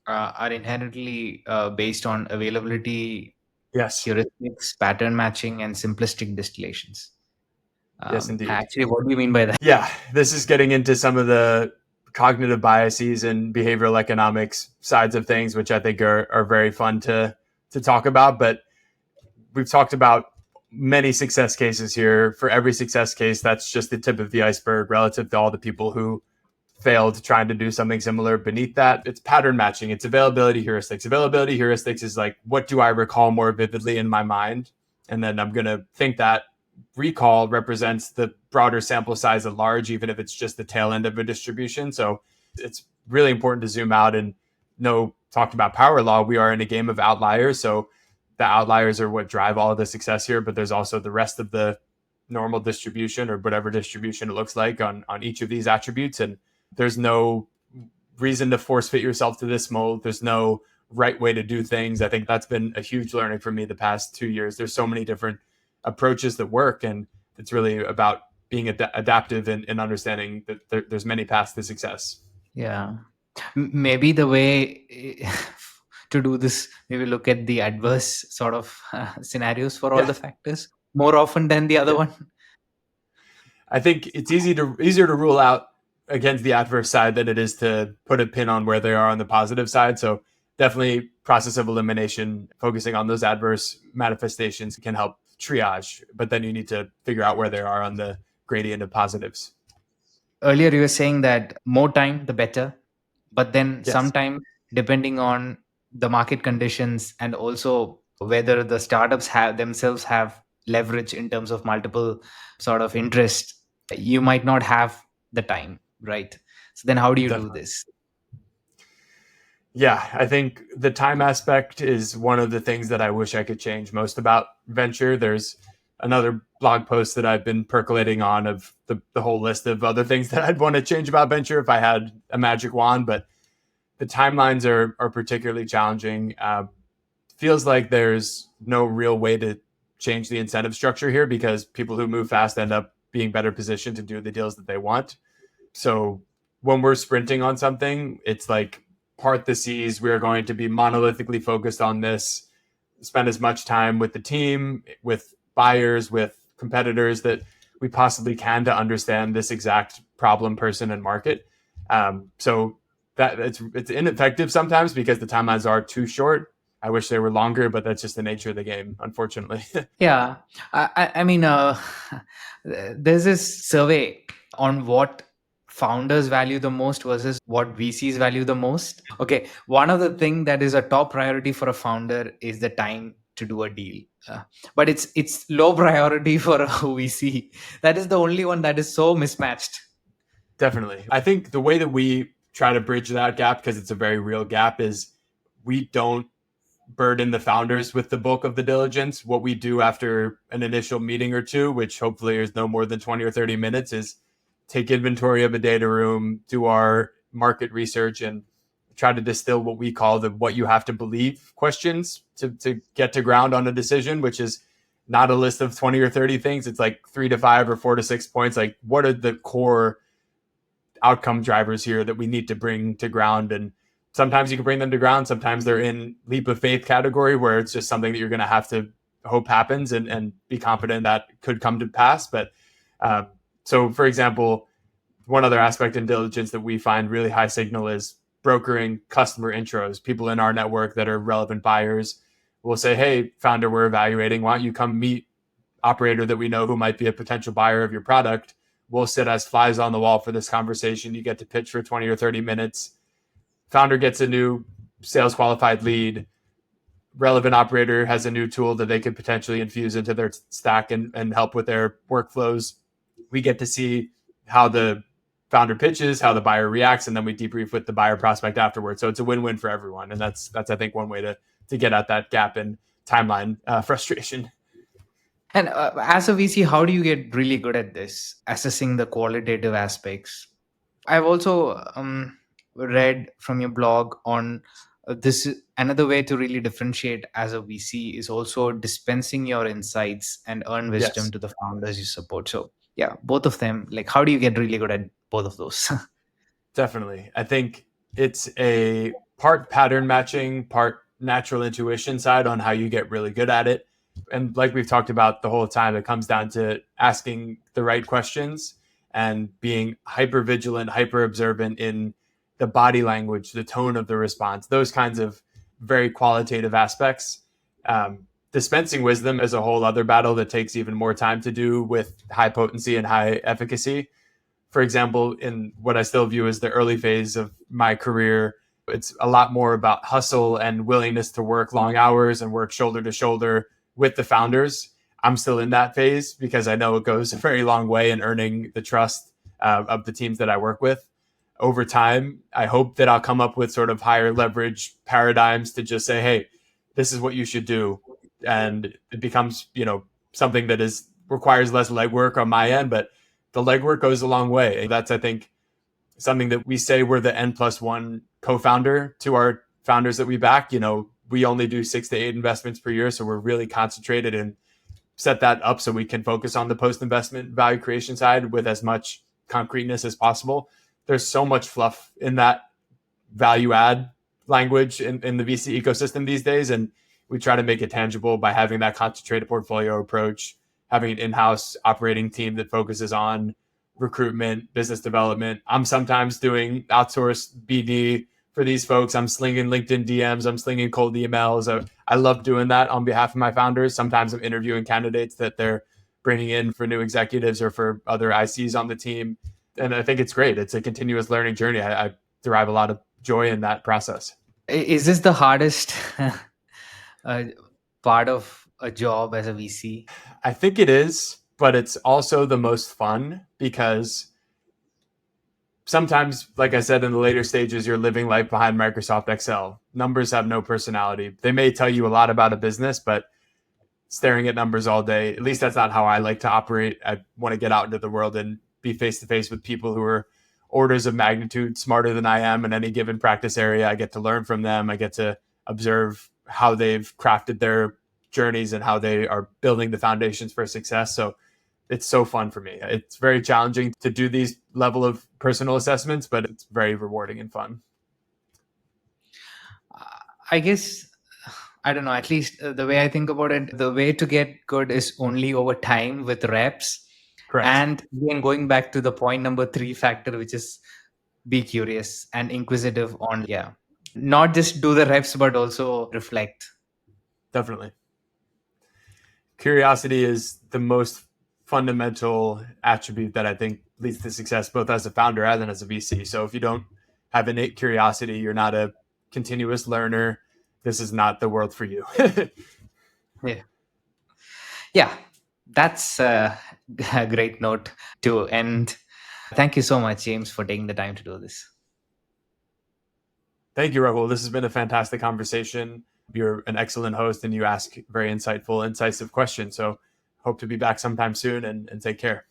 are inherently based on availability, Yes. heuristics, pattern matching, and simplistic distillations. Yes, indeed. Actually, what do you mean by that? Yeah, this is getting into some of the cognitive biases and behavioral economics sides of things, which I think are very fun to talk about. But we've talked about many success cases here. For every success case, that's just the tip of the iceberg relative to all the people who failed trying to do something similar beneath that. It's pattern matching. It's availability heuristics. Availability heuristics is like, what do I recall more vividly in my mind? And then I'm going to think that recall represents the broader sample size at large, even if it's just the tail end of a distribution. So it's really important to zoom out and talked about power law. We are in a game of outliers. So the outliers are what drive all of the success here, but there's also the rest of the normal distribution or whatever distribution it looks like on each of these attributes. And there's no reason to force fit yourself to this mold. There's no right way to do things. I think that's been a huge learning for me the past 2 years. There's so many different approaches that work, and it's really about being adaptive and understanding that there's many paths to success. Yeah. Maybe the way to do this, maybe look at the adverse sort of scenarios for all the factors more often than the other one. I think it's easier to rule out against the adverse side than it is to put a pin on where they are on the positive side. So definitely process of elimination, focusing on those adverse manifestations can help triage, but then you need to figure out where they are on the gradient of positives. Earlier, you were saying that more time, the better. But then Yes, sometime, depending on the market conditions and also whether the startups have themselves have leverage in terms of multiple sort of interest, you might not have the time, right? So then how do you do definitely. this? Yeah, I think the time aspect is one of the things that I wish I could change most about venture. There's another blog post that I've been percolating on of the whole list of other things that I'd want to change about venture if I had a magic wand, but the timelines are particularly challenging. Feels like there's no real way to change the incentive structure here because people who move fast end up being better positioned to do the deals that they want. So when we're sprinting on something, it's like part the seas. We are going to be monolithically focused on this, spend as much time with the team, with buyers, with competitors that we possibly can to understand this exact problem, person, and market. So that it's ineffective sometimes because the timelines are too short. I wish they were longer, but that's just the nature of the game, unfortunately. Yeah, I mean, there's this survey on what founders value the most versus what VCs value the most. Okay, one of the thing that is a top priority for a founder is the time to do a deal, but it's low priority for a VC. That is the only one that is so mismatched. Definitely. I think the way that we try to bridge that gap, because it's a very real gap, is we don't burden the founders with the bulk of the diligence. What we do after an initial meeting or two, which hopefully is no more than 20 or 30 minutes, is take inventory of a data room, do our market research, and try to distill what we call the what you have to believe questions to get to ground on a decision, which is not a list of 20 or 30 things. It's like 3 to 5 or 4 to 6 points. Like, what are the core outcome drivers here that we need to bring to ground? And sometimes you can bring them to ground. Sometimes they're in leap of faith category where it's just something that you're going to have to hope happens and be confident that could come to pass. But so, for example, one other aspect in diligence that we find really high signal is brokering customer intros. People in our network that are relevant buyers will say, hey, founder, we're evaluating. Why don't you come meet operator that we know who might be a potential buyer of your product? We'll sit as flies on the wall for this conversation. You get to pitch for 20 or 30 minutes. Founder gets a new sales qualified lead. Relevant operator has a new tool that they could potentially infuse into their stack and help with their workflows. We get to see how the founder pitches, how the buyer reacts, and then we debrief with the buyer prospect afterwards. So it's a win-win for everyone. And that's I think one way to get at that gap in timeline frustration. And as a VC, how do you get really good at this, assessing the qualitative aspects? I've also read from your blog on this. Another way to really differentiate as a VC is also dispensing your insights and earn wisdom Yes. to the founders you support. So, yeah, both of them. Like, how do you get really good at both of those? Definitely. I think it's a part pattern matching, part natural intuition side on how you get really good at it. And like we've talked about the whole time, it comes down to asking the right questions and being hyper vigilant, hyper observant in the body language, the tone of the response, those kinds of very qualitative aspects. Dispensing wisdom is a whole other battle that takes even more time to do with high potency and high efficacy. For example, in what I still view as the early phase of my career, it's a lot more about hustle and willingness to work long hours and work shoulder to shoulder with the founders. I'm still in that phase because I know it goes a very long way in earning the trust of the teams that I work with. Over time, I hope that I'll come up with sort of higher leverage paradigms to just say, hey, this is what you should do. And it becomes, something that is requires less legwork on my end, but the legwork goes a long way. That's, I think, something that we say we're the N+1 co-founder to our founders that we back. We only do 6 to 8 investments per year. So we're really concentrated and set that up so we can focus on the post-investment value creation side with as much concreteness as possible. There's so much fluff in that value add language in the VC ecosystem these days. And we try to make it tangible by having that concentrated portfolio approach, having an in-house operating team that focuses on recruitment, business development. I'm sometimes doing outsourced BD for these folks. I'm slinging LinkedIn DMs. I'm slinging cold emails. I love doing that on behalf of my founders. Sometimes I'm interviewing candidates that they're bringing in for new executives or for other ICs on the team. And I think it's great. It's a continuous learning journey. I derive a lot of joy in that process. Is this the hardest uh, part of a job as a VC? I think it is, but it's also the most fun because sometimes, like I said, in the later stages, you're living life behind Microsoft Excel. Numbers have no personality. They may tell you a lot about a business, but staring at numbers all day, at least that's not how I like to operate. I want to get out into the world and be face to face with people who are orders of magnitude smarter than I am in any given practice area. I get to learn from them. I get to observe how they've crafted their journeys and how they are building the foundations for success. So it's so fun for me. It's very challenging to do these level of personal assessments, but it's very rewarding and fun. I guess, I don't know, at least the way I think about it, the way to get good is only over time with reps. Correct. And again, going back to the point number 3 factor, which is be curious and inquisitive on, not just do the reps, but also reflect. Definitely. Curiosity is the most fundamental attribute that I think leads to success, both as a founder and as a VC. So if you don't have innate curiosity, you're not a continuous learner. This is not the world for you. Yeah, that's a great note to end. Thank you so much, James, for taking the time to do this. Thank you, Rahul. This has been a fantastic conversation. You're an excellent host and you ask very insightful, incisive questions. So hope to be back sometime soon and take care.